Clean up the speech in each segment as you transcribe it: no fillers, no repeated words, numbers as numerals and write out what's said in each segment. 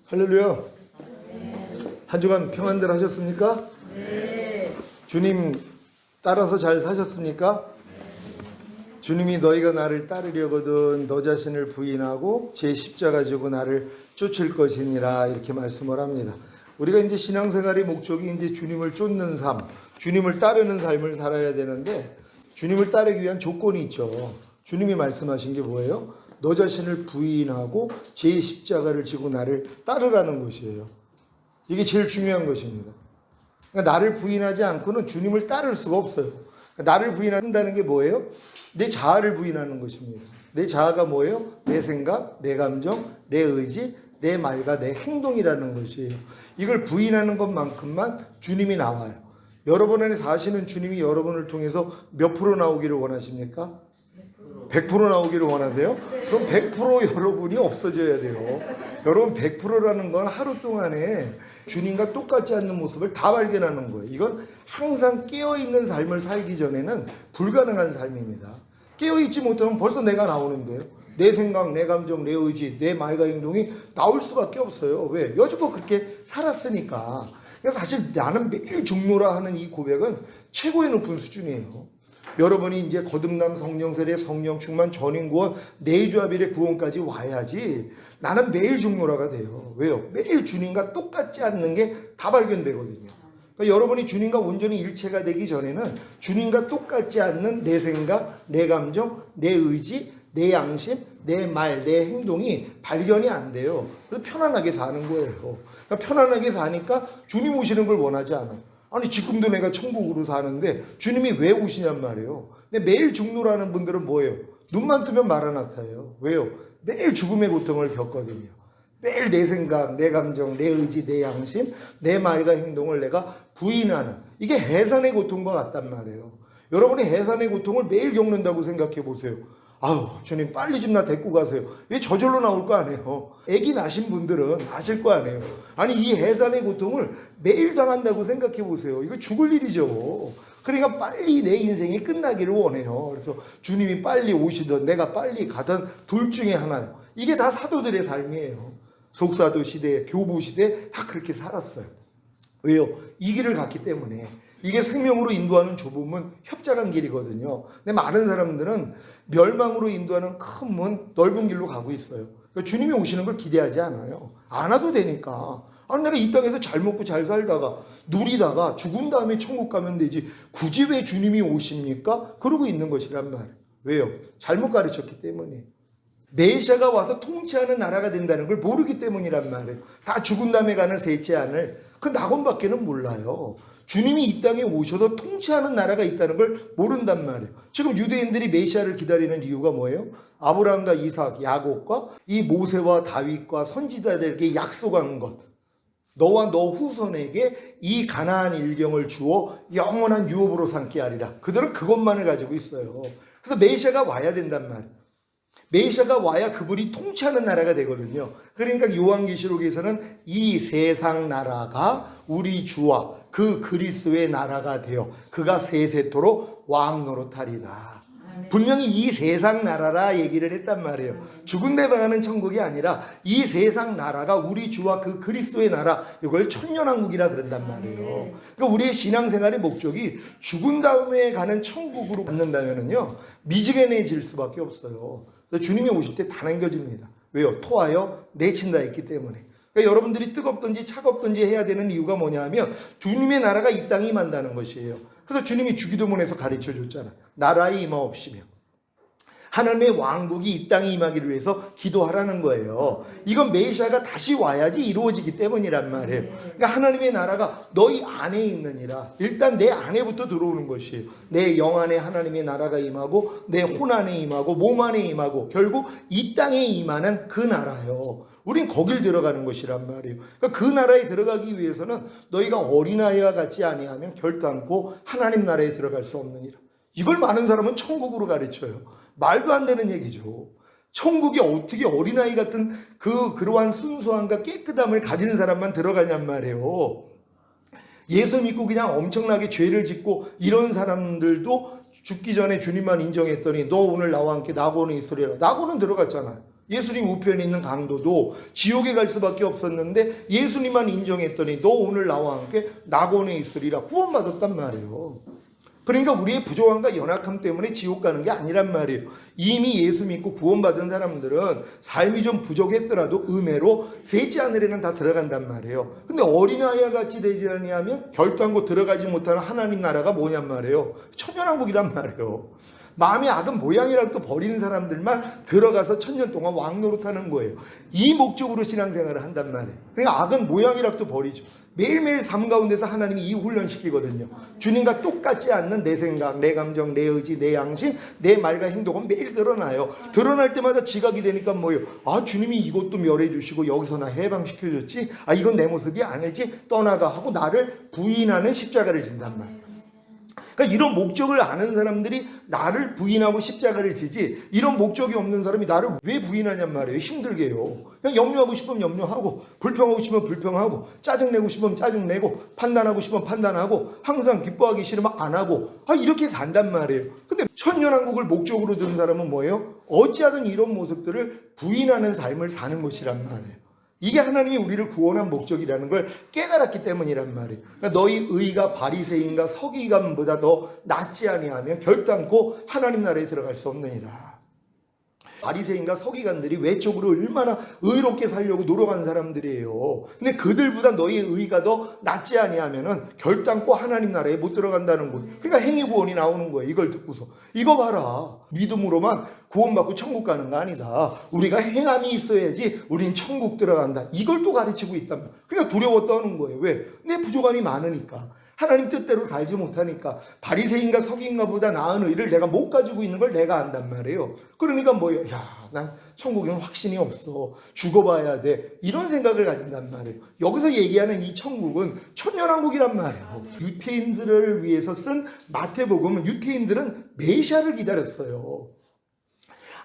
할렐루야. 한 주간 평안들 하셨습니까? 주님 따라서 잘 사셨습니까? 주님이 너희가 나를 따르려거든 너 자신을 부인하고 제 십자가 지고 나를 쫓을 것이니라 이렇게 말씀을 합니다. 우리가 이제 신앙생활의 목적이 이제 주님을 쫓는 삶, 주님을 따르는 삶을 살아야 되는데 주님을 따르기 위한 조건이 있죠. 주님이 말씀하신 게 뭐예요? 너 자신을 부인하고 제 십자가를 지고 나를 따르라는 것이에요. 이게 제일 중요한 것입니다. 그러니까 나를 부인하지 않고는 주님을 따를 수가 없어요. 그러니까 나를 부인한다는 게 뭐예요? 내 자아를 부인하는 것입니다. 내 자아가 뭐예요? 내 생각, 내 감정, 내 의지, 내 말과 내 행동이라는 것이에요. 이걸 부인하는 것만큼만 주님이 나와요. 여러분 안에 사시는 주님이 여러분을 통해서 몇 프로 나오기를 원하십니까? 100% 나오기를 원하세요? 그럼 100% 여러분이 없어져야 돼요. 여러분 100%라는 건 하루 동안에 주님과 똑같지 않는 모습을 다 발견하는 거예요. 이건 항상 깨어있는 삶을 살기 전에는 불가능한 삶입니다. 깨어있지 못하면 벌써 내가 나오는데요. 내 생각, 내 감정, 내 의지, 내 말과 행동이 나올 수밖에 없어요. 왜? 여지껏 그렇게 살았으니까. 그래서 사실 나는 매일 중노라 하는 이 고백은 최고의 높은 수준이에요. 여러분이 이제 거듭남 성령 세례 성령 충만 전인 구원 내주합일의 구원까지 와야지 나는 매일 중노라가 돼요. 왜요? 매일 주님과 똑같지 않는 게 다 발견되거든요. 그러니까 여러분이 주님과 온전히 일체가 되기 전에는 주님과 똑같지 않는 내 생각, 내 감정, 내 의지, 내 양심, 내 말, 내 행동이 발견이 안 돼요. 그래서 편안하게 사는 거예요. 그러니까 편안하게 사니까 주님 오시는 걸 원하지 않아요. 아니 지금도 내가 천국으로 사는데 주님이 왜 오시냔 말이에요. 근데 매일 죽노라는 분들은 뭐예요? 눈만 뜨면 마라나타예요. 왜요? 매일 죽음의 고통을 겪거든요. 매일 내 생각, 내 감정, 내 의지, 내 양심, 내 말과 행동을 내가 부인하는 이게 해산의 고통과 같단 말이에요. 여러분이 해산의 고통을 매일 겪는다고 생각해 보세요. 아유 주님 빨리 좀 나 데리고 가세요. 왜 저절로 나올 거 아니에요. 아기 낳으신 분들은 아실 거 아니에요. 아니 이 해산의 고통을 매일 당한다고 생각해 보세요. 이거 죽을 일이죠. 그러니까 빨리 내 인생이 끝나기를 원해요. 그래서 주님이 빨리 오시든 내가 빨리 가든 둘 중에 하나요. 이게 다 사도들의 삶이에요. 속사도 시대, 교부 시대 다 그렇게 살았어요. 왜요? 이 길을 갔기 때문에. 이게 생명으로 인도하는 좁은 협착한 길이거든요. 근데 많은 사람들은 멸망으로 인도하는 큰 문, 넓은 길로 가고 있어요. 그러니까 주님이 오시는 걸 기대하지 않아요. 안 와도 되니까. 아니 내가 이 땅에서 잘 먹고 잘 살다가 누리다가 죽은 다음에 천국 가면 되지 굳이 왜 주님이 오십니까? 그러고 있는 것이란 말이에요. 왜요? 잘못 가르쳤기 때문에. 메시아가 와서 통치하는 나라가 된다는 걸 모르기 때문이란 말이에요. 다 죽은 다음에 가는 셋째 하늘 그 낙원밖에는 몰라요. 주님이 이 땅에 오셔서 통치하는 나라가 있다는 걸 모른단 말이에요. 지금 유대인들이 메시아를 기다리는 이유가 뭐예요? 아브라함과 이삭, 야곱과 이 모세와 다윗과 선지자들에게 약속한 것. 너와 너 후손에게 이 가나안 일경을 주어 영원한 유업으로 삼게 하리라. 그들은 그것만을 가지고 있어요. 그래서 메시아가 와야 된단 말이에요. 메시아가 와야 그분이 통치하는 나라가 되거든요. 그러니까 요한계시록에서는 이 세상 나라가 우리 주와 그 그리스도의 나라가 되어 그가 세세토록 왕 노릇하리라. 분명히 이 세상 나라라 얘기를 했단 말이에요. 죽은 데 가는 천국이 아니라 이 세상 나라가 우리 주와 그 그리스도의 나라, 이걸 천년왕국이라 그런단 말이에요. 그러니까 우리의 신앙생활의 목적이 죽은 다음에 가는 천국으로 갖는다면요 미지근해질 수밖에 없어요. 그래서 주님이 오실 때 다 남겨집니다. 왜요? 토하여 내친다 했기 때문에. 그러니까 여러분들이 뜨겁든지 차갑든지 해야 되는 이유가 뭐냐 하면 주님의 나라가 이 땅에 임한다는 것이에요. 그래서 주님이 주기도문에서 가르쳐 줬잖아요. 나라의 임하옵시며 하나님의 왕국이 이 땅에 임하기를 위해서 기도하라는 거예요. 이건 메시아가 다시 와야지 이루어지기 때문이란 말이에요. 그러니까 하나님의 나라가 너희 안에 있느니라. 일단 내 안에부터 들어오는 것이에요. 내 영 안에 하나님의 나라가 임하고 내 혼 안에 임하고 몸 안에 임하고 결국 이 땅에 임하는 그 나라예요. 우린 거길 들어가는 것이란 말이에요. 그러니까 그 나라에 들어가기 위해서는 너희가 어린아이와 같지 아니하면 결단코 하나님 나라에 들어갈 수 없느니라. 이걸 많은 사람은 천국으로 가르쳐요. 말도 안 되는 얘기죠. 천국이 어떻게 어린아이 같은 그러한 순수함과 깨끗함을 가진 사람만 들어가냔 말이에요. 예수 믿고 그냥 엄청나게 죄를 짓고 이런 사람들도 죽기 전에 주님만 인정했더니 너 오늘 나와 함께 낙원에 있으리라. 낙원은 들어갔잖아요. 예수님 우편에 있는 강도도 지옥에 갈 수밖에 없었는데 예수님만 인정했더니 너 오늘 나와 함께 낙원에 있으리라 구원받았단 말이에요. 그러니까 우리의 부족함과 연약함 때문에 지옥 가는 게 아니란 말이에요. 이미 예수 믿고 구원받은 사람들은 삶이 좀 부족했더라도 은혜로 셋째 하늘에는 다 들어간단 말이에요. 근데 어린아이와 같이 되지 아니하면 결단코 들어가지 못하는 하나님 나라가 뭐냔 말이에요. 천년왕국이란 말이에요. 마음이 악은 모양이라도 버리는 사람들만 들어가서 천년 동안 왕노릇하는 거예요. 이 목적으로 신앙생활을 한단 말이에요. 그러니까 악은 모양이라도 버리죠. 매일매일 삶 가운데서 하나님이 이 훈련시키거든요. 주님과 똑같지 않는 내 생각, 내 감정, 내 의지, 내 양심, 내 말과 행동은 매일 드러나요. 드러날 때마다 지각이 되니까 뭐예요? 아, 주님이 이것도 멸해 주시고 여기서 나 해방시켜줬지? 아, 이건 내 모습이 아니지? 떠나가 하고 나를 부인하는 십자가를 진단 말이에요. 그러니까 이런 목적을 아는 사람들이 나를 부인하고 십자가를 지지, 이런 목적이 없는 사람이 나를 왜 부인하냔 말이에요. 힘들게요. 그냥 염려하고 싶으면 염려하고, 불평하고 싶으면 불평하고, 짜증내고 싶으면 짜증내고, 판단하고 싶으면 판단하고, 항상 기뻐하기 싫으면 안 하고, 이렇게 산단 말이에요. 근데 천년왕국을 목적으로 둔 사람은 뭐예요? 어찌하든 이런 모습들을 부인하는 삶을 사는 것이란 말이에요. 이게 하나님이 우리를 구원한 목적이라는 걸 깨달았기 때문이란 말이에요. 그러니까 너희 의가 바리새인과 서기관보다 더 낫지 아니하면 결단코 하나님 나라에 들어갈 수 없느니라. 바리새인과 서기관들이 외적으로 얼마나 의롭게 살려고 노력한 사람들이에요. 근데 그들보다 너희의 의가 더 낫지 아니하면은 결단코 하나님 나라에 못 들어간다는 거예요. 그러니까 행위 구원이 나오는 거예요. 이걸 듣고서 이거 봐라, 믿음으로만 구원받고 천국 가는 거 아니다. 우리가 행함이 있어야지 우린 천국 들어간다. 이걸 또 가르치고 있단 말이에요. 그러니까 두려워 떠는 거예요. 왜? 내 부족함이 많으니까. 하나님 뜻대로 살지 못하니까. 바리새인과 서기관보다 나은 의를 내가 못 가지고 있는 걸 내가 안단 말이에요. 그러니까 뭐예요? 야, 난 천국에는 확신이 없어. 죽어봐야 돼. 이런 생각을 가진단 말이에요. 여기서 얘기하는 이 천국은 천년왕국이란 말이에요. 유태인들을 위해서 쓴 마태복음은 유태인들은 메시아를 기다렸어요.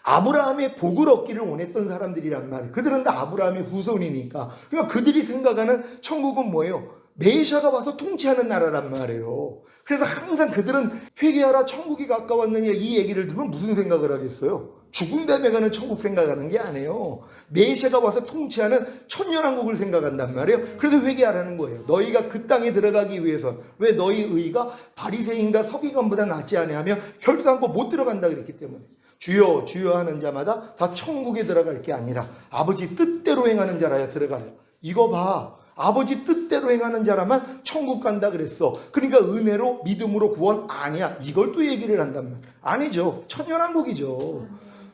아브라함의 복을 얻기를 원했던 사람들이란 말이에요. 그들은 다 아브라함의 후손이니까. 그러니까 그들이 생각하는 천국은 뭐예요? 메시아가 와서 통치하는 나라란 말이에요. 그래서 항상 그들은 회개하라, 천국이 가까웠느냐 이 얘기를 들으면 무슨 생각을 하겠어요? 죽은 다음에 가는 천국 생각하는 게 아니에요. 메시아가 와서 통치하는 천년왕국을 생각한단 말이에요. 그래서 회개하라는 거예요. 너희가 그 땅에 들어가기 위해서. 왜? 너희 의가 바리새인과 서기관보다 낫지 아니하며 결단코 못 들어간다 그랬기 때문에. 주여 주여 하는 자마다 다 천국에 들어갈 게 아니라 아버지 뜻대로 행하는 자라야 들어가라. 이거 봐. 아버지 뜻대로 행하는 자라만 천국 간다 그랬어. 그러니까 은혜로 믿음으로 구원 아니야. 이걸 또 얘기를 한단 말이야. 아니죠. 천년왕국이죠.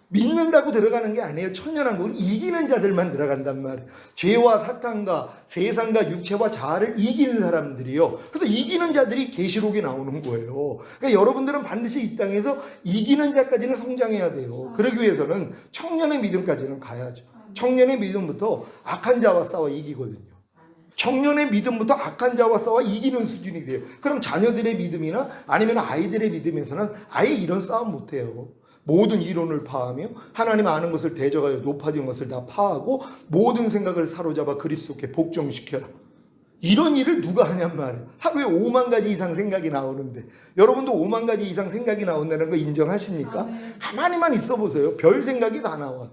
믿는다고 들어가는 게 아니에요. 천년왕국은 이기는 자들만 들어간단 말이에요. 죄와 사탄과 세상과 육체와 자아를 이기는 사람들이요. 그래서 이기는 자들이 계시록에 나오는 거예요. 그러니까 여러분들은 반드시 이 땅에서 이기는 자까지는 성장해야 돼요. 그러기 위해서는 청년의 믿음까지는 가야죠. 청년의 믿음부터 악한 자와 싸워 이기거든요. 청년의 믿음부터 악한 자와 싸워 이기는 수준이 돼요. 그럼 자녀들의 믿음이나 아니면 아이들의 믿음에서는 아예 이런 싸움 못해요. 모든 이론을 파하며 하나님 아는 것을 대적하여 높아진 것을 다 파하고 모든 생각을 사로잡아 그리스도께 복종시켜라. 이런 일을 누가 하냔 말이에요. 하루에 5만 가지 이상 생각이 나오는데 여러분도 5만 가지 이상 생각이 나온다는 거 인정하십니까? 가만히만 있어 보세요. 별 생각이 다 나와요.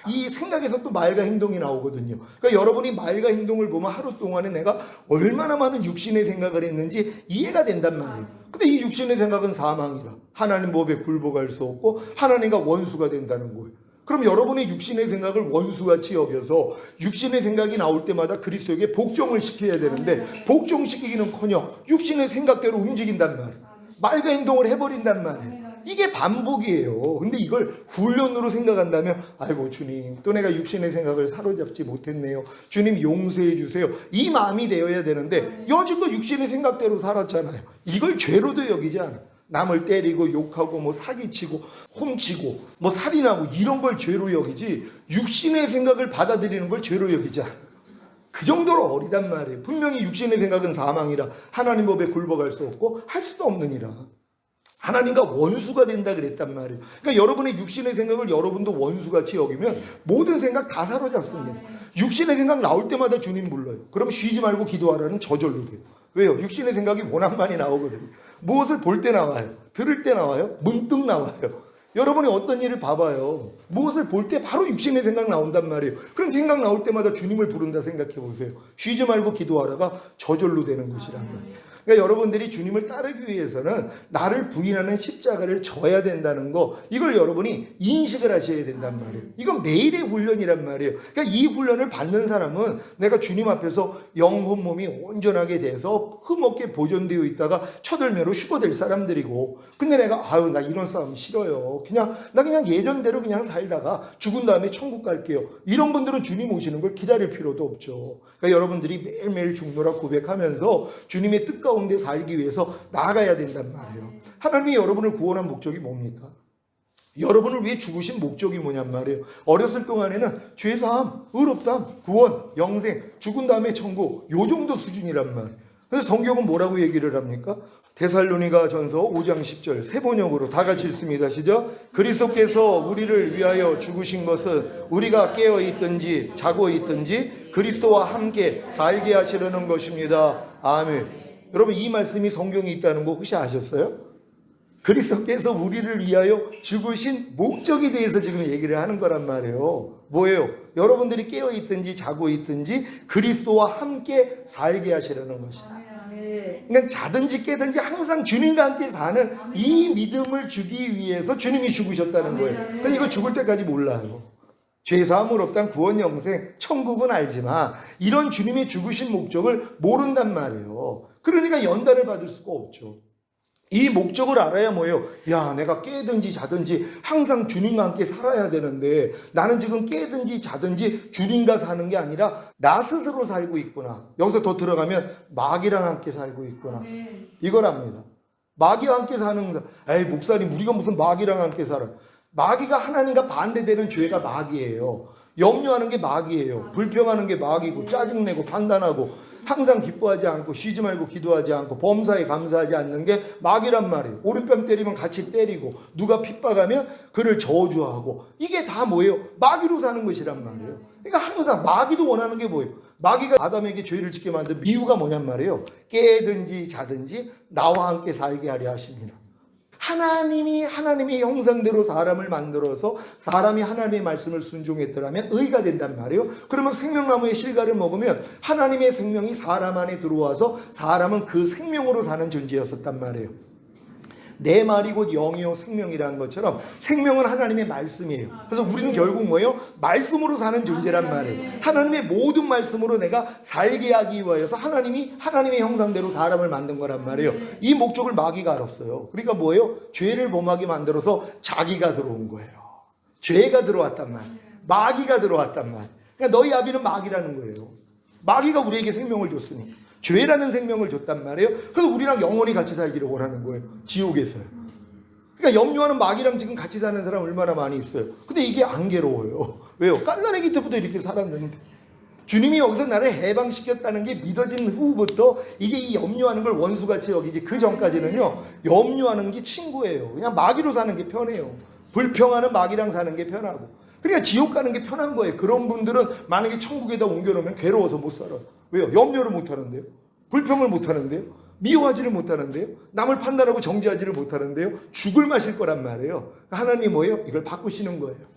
이 생각에서 또 말과 행동이 나오거든요. 그러니까 여러분이 말과 행동을 보면 하루 동안에 내가 얼마나 많은 육신의 생각을 했는지 이해가 된단 말이에요. 근데 이 육신의 생각은 사망이라. 하나님 법에 굴복할 수 없고 하나님과 원수가 된다는 거예요. 그럼 여러분의 육신의 생각을 원수같이 여겨서 육신의 생각이 나올 때마다 그리스도에게 복종을 시켜야 되는데 복종시키기는커녕 육신의 생각대로 움직인단 말이에요. 말과 행동을 해버린단 말이에요. 이게 반복이에요. 근데 이걸 훈련으로 생각한다면 아이고 주님 또 내가 육신의 생각을 사로잡지 못했네요. 주님 용서해 주세요. 이 마음이 되어야 되는데 여지껏 육신의 생각대로 살았잖아요. 이걸 죄로도 여기지 않아요. 남을 때리고 욕하고 뭐 사기치고 훔치고 뭐 살인하고 이런 걸 죄로 여기지 육신의 생각을 받아들이는 걸 죄로 여기지 않아요. 그 정도로 어리단 말이에요. 분명히 육신의 생각은 사망이라 하나님 법에 굴복할 수 없고 할 수도 없느니라. 하나님과 원수가 된다 그랬단 말이에요. 그러니까 여러분의 육신의 생각을 여러분도 원수같이 여기면 모든 생각 다 사로잡습니다. 육신의 생각 나올 때마다 주님 불러요. 그럼 쉬지 말고 기도하라는 저절로 돼요. 왜요? 육신의 생각이 워낙 많이 나오거든요. 무엇을 볼 때 나와요. 들을 때 나와요. 문득 나와요. 여러분이 어떤 일을 봐봐요. 무엇을 볼 때 바로 육신의 생각 나온단 말이에요. 그럼 생각 나올 때마다 주님을 부른다 생각해 보세요. 쉬지 말고 기도하다가 저절로 되는 것이란 말이에요. 그러니까 여러분들이 주님을 따르기 위해서는 나를 부인하는 십자가를 져야 된다는 거, 이걸 여러분이 인식을 하셔야 된단 말이에요. 이건 매일의 훈련이란 말이에요. 그러니까 이 훈련을 받는 사람은 내가 주님 앞에서 영혼 몸이 온전하게 돼서 흠없게 보존되어 있다가 첫월매로 휴거될 사람들이고, 근데 내가 나 이런 싸움 싫어요. 나 그냥 예전대로 그냥 살다가 죽은 다음에 천국 갈게요. 이런 분들은 주님 오시는 걸 기다릴 필요도 없죠. 그러니까 여러분들이 매일매일 죽노라 고백하면서 주님의 뜻 가운데 살기 위해서 나아가야 된단 말이에요. 하나님이 여러분을 구원한 목적이 뭡니까? 여러분을 위해 죽으신 목적이 뭐냔 말이에요. 어렸을 동안에는 죄사함, 의롭다함, 구원, 영생, 죽은 다음에 천국, 요 정도 수준이란 말이에요. 그래서 성경은 뭐라고 얘기를 합니까? 데살로니가 전서 5장 10절 세 번역으로 다 같이 읽습니다. 시작. 그리스도께서 우리를 위하여 죽으신 것은 우리가 깨어 있든지 자고 있든지 그리스도와 함께 살게 하시려는 것입니다. 아멘. 여러분, 이 말씀이 성경에 있다는 거 혹시 아셨어요? 그리스도께서 우리를 위하여 죽으신 목적에 대해서 지금 얘기를 하는 거란 말이에요. 뭐예요? 여러분들이 깨어 있든지 자고 있든지 그리스도와 함께 살게 하시려는 것이다. 그러니까 자든지 깨든지 항상 주님과 함께 사는 이 믿음을 주기 위해서 주님이 죽으셨다는 거예요. 그러니까 이거 죽을 때까지 몰라요. 죄사함을 없단 구원, 영생, 천국은 알지만 이런 주님의 죽으신 목적을 모른단 말이에요. 그러니까 연단을 받을 수가 없죠. 이 목적을 알아야 뭐예요? 야, 내가 깨든지 자든지 항상 주님과 함께 살아야 되는데 나는 지금 깨든지 자든지 주님과 사는 게 아니라 나 스스로 살고 있구나. 여기서 더 들어가면 마귀랑 함께 살고 있구나. 이걸 압니다. 마귀와 함께 사는, 에이 목사님 우리가 무슨 마귀랑 함께 살아. 마귀가 하나님과 반대되는 죄가 마귀예요. 염려하는 게 마귀예요. 불평하는 게 마귀고, 짜증내고 판단하고, 항상 기뻐하지 않고 쉬지 말고 기도하지 않고 범사에 감사하지 않는 게 마귀란 말이에요. 오른뺨 때리면 같이 때리고, 누가 핍박하면 그를 저주하고, 이게 다 뭐예요? 마귀로 사는 것이란 말이에요. 그러니까 항상 마귀도 원하는 게 뭐예요? 마귀가 아담에게 죄를 짓게 만든 이유가 뭐냔 말이에요. 깨든지 자든지 나와 함께 살게 하려 하십니다. 하나님이 하나님의 형상대로 사람을 만들어서 사람이 하나님의 말씀을 순종했더라면 의가 된단 말이에요. 그러면 생명나무의 실과를 먹으면 하나님의 생명이 사람 안에 들어와서 사람은 그 생명으로 사는 존재였었단 말이에요. 내 말이 곧 영이요 생명이라는 것처럼 생명은 하나님의 말씀이에요. 그래서 우리는 결국 뭐예요? 말씀으로 사는 존재란 말이에요. 하나님의 모든 말씀으로 내가 살게 하기 위해서 하나님이 하나님의 형상대로 사람을 만든 거란 말이에요. 이 목적을 마귀가 알았어요. 그러니까 뭐예요? 죄를 범하게 만들어서 자기가 들어온 거예요. 죄가 들어왔단 말이에요. 마귀가 들어왔단 말이에요. 그러니까 너희 아비는 마귀라는 거예요. 마귀가 우리에게 생명을 줬으니까. 죄라는 생명을 줬단 말이에요. 그래서 우리랑 영원히 같이 살기를 원하는 거예요. 지옥에서요. 그러니까 염려하는 마귀랑 지금 같이 사는 사람 얼마나 많이 있어요. 근데 이게 안 괴로워요. 왜요? 깐난애기 때부터 이렇게 살았는데. 주님이 여기서 나를 해방시켰다는 게 믿어진 후부터 이제 이 염려하는 걸 원수같이 여기지. 그 전까지는요, 염려하는 게 친구예요. 그냥 마귀로 사는 게 편해요. 불평하는 마귀랑 사는 게 편하고. 그러니까 지옥 가는 게 편한 거예요. 그런 분들은 만약에 천국에다 옮겨놓으면 괴로워서 못 살아요. 왜요? 염려를 못 하는데요. 불평을 못 하는데요. 미워하지를 못하는데요. 남을 판단하고 정죄하지를 못하는데요. 죽을 마실 거란 말이에요. 하나님이 뭐예요? 이걸 바꾸시는 거예요.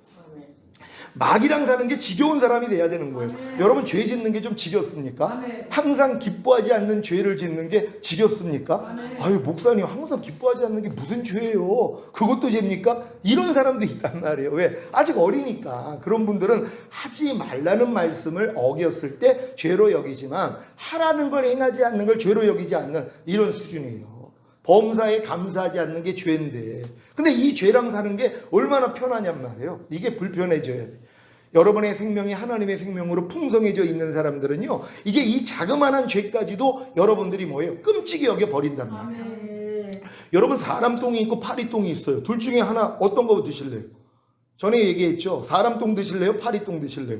마귀랑 사는 게 지겨운 사람이 돼야 되는 거예요. 여러분, 죄 짓는 게 좀 지겹습니까? 항상 기뻐하지 않는 죄를 짓는 게 지겹습니까? 아유, 목사님 항상 기뻐하지 않는 게 무슨 죄예요? 그것도 죄입니까? 이런 사람도 있단 말이에요. 왜? 아직 어리니까. 그런 분들은 하지 말라는 말씀을 어겼을 때 죄로 여기지만 하라는 걸 행하지 않는 걸 죄로 여기지 않는 이런 수준이에요. 범사에 감사하지 않는 게 죄인데, 근데 이 죄랑 사는 게 얼마나 편하냔 말이에요. 이게 불편해져야 돼. 여러분의 생명이 하나님의 생명으로 풍성해져 있는 사람들은요, 이제 이 자그마한 죄까지도 여러분들이 뭐예요? 끔찍이 여겨 버린단 말이에요. 여러분, 사람 똥이 있고 파리 똥이 있어요. 둘 중에 하나 어떤 거 드실래요? 전에 얘기했죠. 사람 똥 드실래요? 파리 똥 드실래요?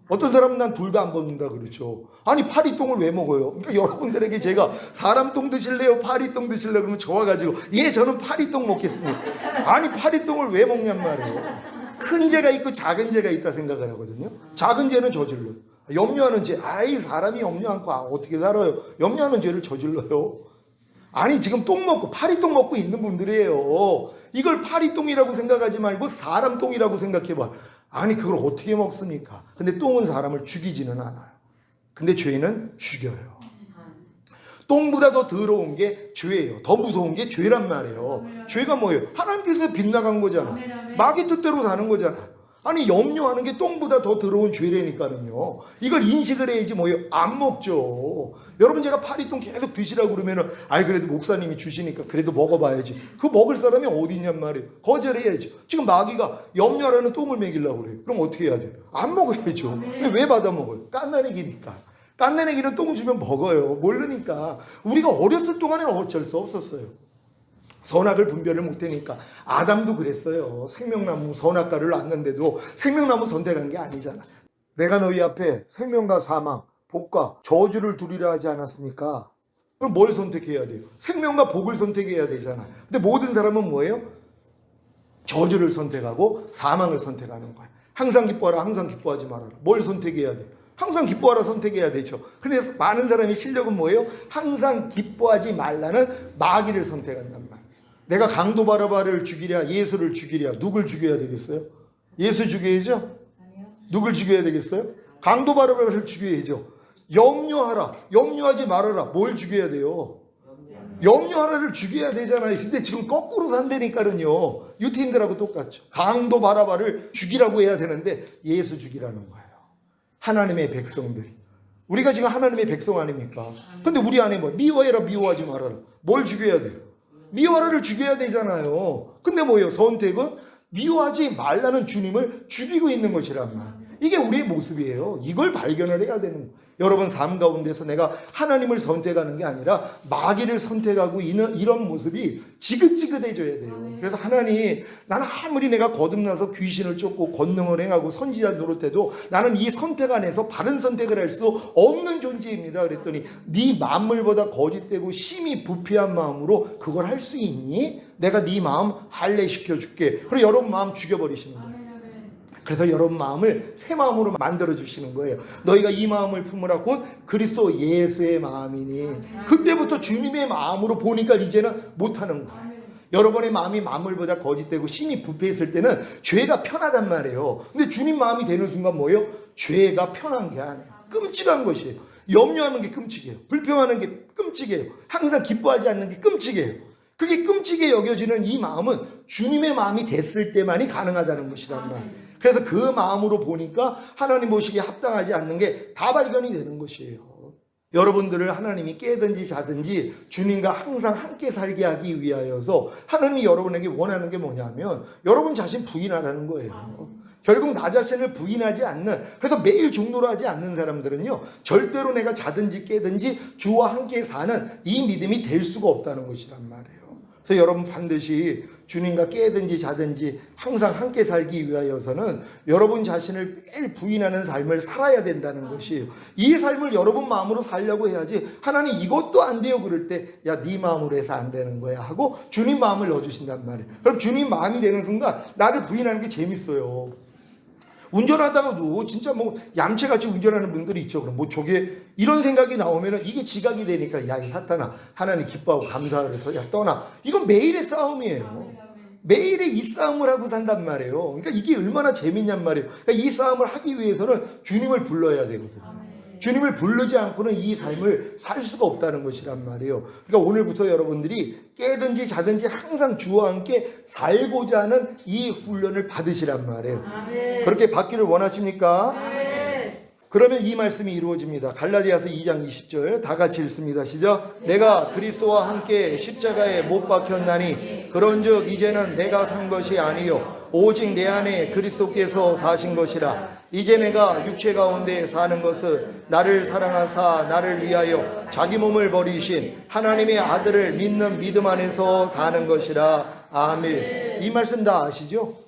어떤 사람은 난 둘 다 안 먹는다 그러죠. 아니, 파리똥을 왜 먹어요? 그러니까 여러분들에게 제가 사람똥 드실래요? 파리똥 드실래요? 그러면 좋아가지고, 예, 저는 파리똥 먹겠습니다. 아니, 파리똥을 왜 먹냔 말이에요. 큰 죄가 있고 작은 죄가 있다 생각을 하거든요. 작은 죄는 저질러요. 염려하는 죄, 아이 사람이 염려 않고 어떻게 살아요? 염려하는 죄를 저질러요. 아니 지금 똥 먹고 파리똥 먹고 있는 분들이에요. 이걸 파리똥이라고 생각하지 말고 사람 똥이라고 생각해봐. 아니 그걸 어떻게 먹습니까? 근데 똥은 사람을 죽이지는 않아요. 근데 죄는 죽여요. 똥보다 더 더러운 게 죄예요. 더 무서운 게 죄란 말이에요. 죄가 뭐예요? 하나님께서 빗나간 거잖아. 마귀 뜻대로 사는 거잖아. 아니 염려하는 게 똥보다 더 더러운 죄라니까는요. 이걸 인식을 해야지 뭐예요? 안 먹죠. 여러분 제가 파리똥 계속 드시라고 그러면은 아이 그래도 목사님이 주시니까 그래도 먹어봐야지. 그 먹을 사람이 어디 있냔 말이에요. 거절해야지. 지금 마귀가 염려하라는 똥을 먹이려고 그래요. 그럼 어떻게 해야 돼요? 안 먹어야죠. 왜 받아 먹어요? 깐나내기니까. 깐내내기는 똥 주면 먹어요. 모르니까. 우리가 어렸을 동안에는 어쩔 수 없었어요. 선악을 분별을 못하니까. 아담도 그랬어요. 생명나무 선악과를 놨는데도 생명나무 선택한 게 아니잖아. 내가 너희 앞에 생명과 사망, 복과 저주를 두리라 하지 않았습니까? 그럼 뭘 선택해야 돼요? 생명과 복을 선택해야 되잖아. 근데 모든 사람은 뭐예요? 저주를 선택하고 사망을 선택하는 거야. 항상 기뻐하라, 항상 기뻐하지 말아라. 뭘 선택해야 돼요? 항상 기뻐하라 선택해야 되죠. 근데 많은 사람의 실력은 뭐예요? 항상 기뻐하지 말라는 마귀를 선택한단 말이에요. 내가 강도 바라바를 죽이랴 예수를 죽이랴 누굴 죽여야 되겠어요? 예수 죽여야죠? 누굴 죽여야 되겠어요? 강도 바라바를 죽여야죠. 염려하라 염려하지 말아라 뭘 죽여야 돼요? 염려하라를 죽여야 되잖아요. 근데 지금 거꾸로 산다니까는요. 유태인들하고 똑같죠. 강도 바라바를 죽이라고 해야 되는데 예수 죽이라는 거예요. 하나님의 백성들이. 우리가 지금 하나님의 백성 아닙니까? 근데 우리 안에 뭐 미워해라 미워하지 말아라 뭘 죽여야 돼요? 미워하라를 죽여야 되잖아요. 근데 뭐예요? 선택은 미워하지 말라는 주님을 죽이고 있는 것이란 말이에요. 이게 우리의 모습이에요. 이걸 발견을 해야 되는 거예요. 여러분 삶 가운데서 내가 하나님을 선택하는 게 아니라 마귀를 선택하고 있는 이런 모습이 지긋지긋해져야 돼요. 그래서 하나님 나는 아무리 내가 거듭나서 귀신을 쫓고 권능을 행하고 선지자 노릇해도 나는 이 선택 안에서 바른 선택을 할 수 없는 존재입니다. 그랬더니 네 만물보다 거짓되고 심히 부패한 마음으로 그걸 할 수 있니? 내가 네 마음 할례시켜 줄게. 그리고 여러분 마음 죽여버리시는 거예요. 그래서 여러분 마음을 새 마음으로 만들어 주시는 거예요. 너희가 이 마음을 품으라 곧 그리스도 예수의 마음이니. 그때부터 주님의 마음으로 보니까 이제는 못하는 거예요. 여러분의 마음이 만물보다 거짓되고 심히 부패했을 때는 죄가 편하단 말이에요. 근데 주님 마음이 되는 순간 뭐예요? 죄가 편한 게 아니에요. 끔찍한 것이에요. 염려하는 게 끔찍해요. 불평하는 게 끔찍해요. 항상 기뻐하지 않는 게 끔찍해요. 그게 끔찍해 여겨지는 이 마음은 주님의 마음이 됐을 때만이 가능하다는 것이란 말이에요. 그래서 그 마음으로 보니까 하나님 보시기에 합당하지 않는 게 다 발견이 되는 것이에요. 여러분들을 하나님이 깨든지 자든지 주님과 항상 함께 살게 하기 위하여서 하나님이 여러분에게 원하는 게 뭐냐면 여러분 자신 부인하라는 거예요. 결국 나 자신을 부인하지 않는, 그래서 매일 종로를 하지 않는 사람들은요 절대로 내가 자든지 깨든지 주와 함께 사는 이 믿음이 될 수가 없다는 것이란 말이에요. 그래서 여러분 반드시 주님과 깨든지 자든지 항상 함께 살기 위하여서는 여러분 자신을 매일 부인하는 삶을 살아야 된다는 것이에요. 이 삶을 여러분 마음으로 살려고 해야지 하나님 이것도 안 돼요 그럴 때 야 네 마음으로 해서 안 되는 거야 하고 주님 마음을 넣어주신단 말이에요. 그럼 주님 마음이 되는 순간 나를 부인하는 게 재밌어요. 운전하다가도 진짜 뭐 얌체같이 운전하는 분들이 있죠. 그럼 뭐 저게 이런 생각이 나오면은 이게 지각이 되니까 야 이 사탄아 하나님 기뻐하고 감사를 해서 야 떠나. 이건 매일의 싸움이에요. 매일의 이 싸움을 하고 산단 말이에요. 그러니까 이게 얼마나 재밌냔 말이에요. 그러니까 이 싸움을 하기 위해서는 주님을 불러야 되거든요. 주님을 부르지 않고는 이 삶을 살 수가 없다는 것이란 말이에요. 그러니까 오늘부터 여러분들이 깨든지 자든지 항상 주와 함께 살고자 하는 이 훈련을 받으시란 말이에요. 그렇게 받기를 원하십니까? 그러면 이 말씀이 이루어집니다. 갈라디아서 2장 20절 다 같이 읽습니다. 시작. 내가 그리스도와 함께 십자가에 못 박혔나니 그런즉 이제는 내가 산 것이 아니요 오직 내 안에 그리스도께서 사신 것이라. 이제 내가 육체 가운데 사는 것은 나를 사랑하사 나를 위하여 자기 몸을 버리신 하나님의 아들을 믿는 믿음 안에서 사는 것이라. 아멘. 이 말씀 다 아시죠?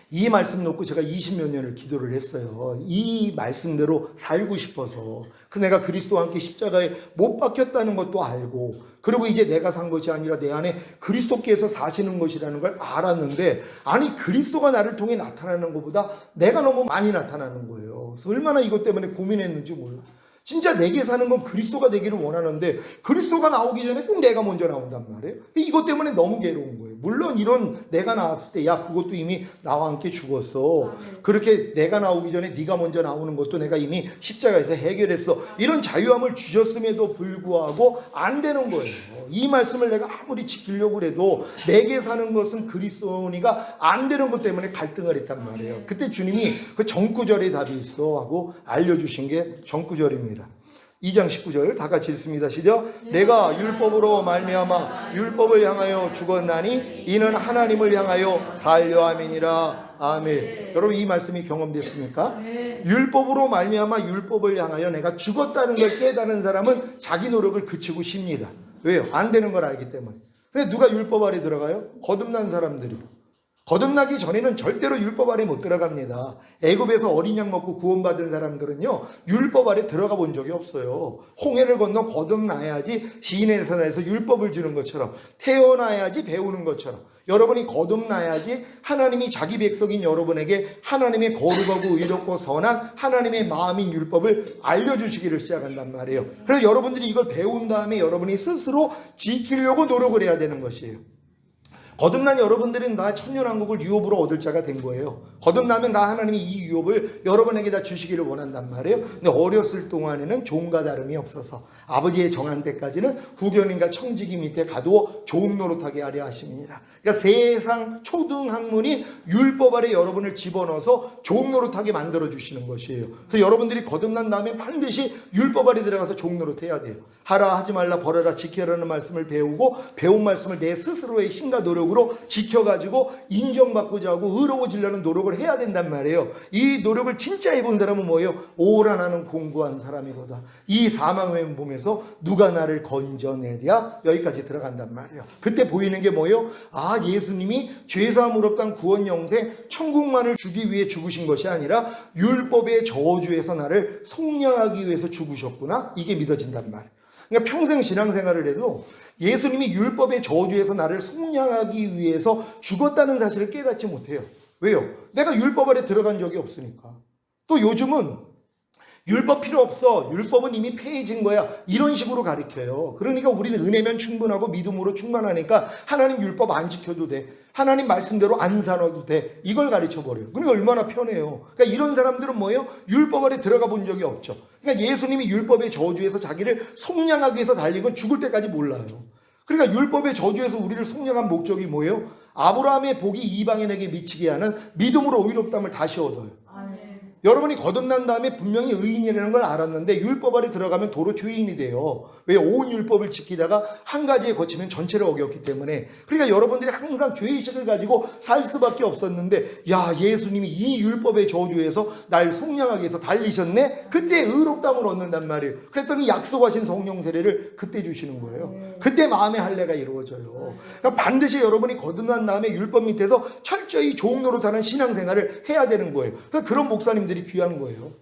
이 말씀 놓고 제가 20몇 년을 기도를 했어요. 이 말씀대로 살고 싶어서. 내가 그리스도와 함께 십자가에 못 박혔다는 것도 알고, 그리고 이제 내가 산 것이 아니라 내 안에 그리스도께서 사시는 것이라는 걸 알았는데, 아니 그리스도가 나를 통해 나타나는 것보다 내가 너무 많이 나타나는 거예요. 그래서 얼마나 이것 때문에 고민했는지 몰라. 진짜 내게 사는 건 그리스도가 되기를 원하는데 그리스도가 나오기 전에 꼭 내가 먼저 나온단 말이에요. 이것 때문에 너무 괴로운 거예요. 물론 이런 내가 나왔을 때 야 그것도 이미 나와 함께 죽었어. 그렇게 내가 나오기 전에 네가 먼저 나오는 것도 내가 이미 십자가에서 해결했어. 이런 자유함을 주셨음에도 불구하고 안 되는 거예요. 이 말씀을 내가 아무리 지키려고 해도 내게 사는 것은 그리스도니가 안 되는 것 때문에 갈등을 했단 말이에요. 그때 주님이 그 정구절에 답이 있어 하고 알려주신 게 정구절입니다. 2장 19절 다 같이 읽습니다. 시작. 내가 율법으로 말미암아 율법을 향하여 죽었나니 이는 하나님을 향하여 살려 함이니라. 아멘. 여러분 이 말씀이 경험됐습니까? 율법으로 말미암아 율법을 향하여 내가 죽었다는 걸 깨닫는 사람은 자기 노력을 그치고 쉽니다. 왜요? 안 되는 걸 알기 때문에. 근데 누가 율법 아래 들어가요? 거듭난 사람들이. 거듭나기 전에는 절대로 율법 아래 못 들어갑니다. 애굽에서 어린 양 먹고 구원받은 사람들은요 율법 아래 들어가 본 적이 없어요. 홍해를 건너 거듭나야지 시인의 산에서 율법을 주는 것처럼, 태어나야지 배우는 것처럼, 여러분이 거듭나야지 하나님이 자기 백성인 여러분에게 하나님의 거룩하고 의롭고 선한 하나님의 마음인 율법을 알려주시기를 시작한단 말이에요. 그래서 여러분들이 이걸 배운 다음에 여러분이 스스로 지키려고 노력을 해야 되는 것이에요. 거듭난 여러분들은 다 천년왕국을 유업으로 얻을 자가 된 거예요. 거듭나면 다 하나님이 이 유업을 여러분에게 다 주시기를 원한단 말이에요. 근데 어렸을 동안에는 종과 다름이 없어서 아버지의 정한 때까지는 후견인과 청지기 밑에 가두어 종 노릇하게 하려 하심이니라. 그러니까 세상 초등학문이 율법 아래 여러분을 집어넣어서 종 노릇하게 만들어 주시는 것이에요. 그래서 여러분들이 거듭난 다음에 반드시 율법 아래 들어가서 종 노릇해야 돼요. 하라 하지 말라 벌어라 지켜라는 말씀을 배우고 배운 말씀을 내 스스로의 힘과 노력으로 지켜가지고 인정받고자 하고 의로워지려는 노력을 해야 된단 말이에요. 이 노력을 진짜 해본 사람은 뭐예요? 오라 나는 공부한 사람이거다. 이 사망의 몸에서 누가 나를 건져내랴? 여기까지 들어간단 말이에요. 그때 보이는 게 뭐예요? 아, 예수님이 죄사함을 없단 구원 영생 천국만을 주기 위해 죽으신 것이 아니라 율법의 저주에서 나를 속량하기 위해서 죽으셨구나. 이게 믿어진단 말이에요. 그러니까 평생 신앙생활을 해도 예수님이 율법의 저주에서 나를 속량하기 위해서 죽었다는 사실을 깨닫지 못해요. 왜요? 내가 율법 아래 들어간 적이 없으니까. 또 요즘은 율법 필요 없어. 율법은 이미 폐해진 거야. 이런 식으로 가르쳐요. 그러니까 우리는 은혜면 충분하고 믿음으로 충만하니까 하나님 율법 안 지켜도 돼. 하나님 말씀대로 안 살아도 돼. 이걸 가르쳐버려요. 그러니까 얼마나 편해요. 그러니까 이런 사람들은 뭐예요? 율법 아래 들어가 본 적이 없죠. 그러니까 예수님이 율법의 저주에서 자기를 속량하기 위해서 달린 건 죽을 때까지 몰라요. 그러니까 율법의 저주에서 우리를 속량한 목적이 뭐예요? 아브라함의 복이 이방인에게 미치게 하는 믿음으로 의롭다함을 다시 얻어요. 여러분이 거듭난 다음에 분명히 의인이라는 걸 알았는데 율법 아래 들어가면 도로 죄인이 돼요. 왜? 온 율법을 지키다가 한 가지에 거치면 전체를 어겼기 때문에. 그러니까 여러분들이 항상 죄의식을 가지고 살 수밖에 없었는데 야, 예수님이 이 율법의 저주에서 날 속량하기 위해서 달리셨네? 그때 의롭다함을 얻는단 말이에요. 그랬더니 약속하신 성령 세례를 그때 주시는 거예요. 그때 마음의 할례가 이루어져요. 그러니까 반드시 여러분이 거듭난 다음에 율법 밑에서 철저히 종 노릇하는 신앙생활을 해야 되는 거예요. 그러니까 그런 목사님들이 귀한 거예요.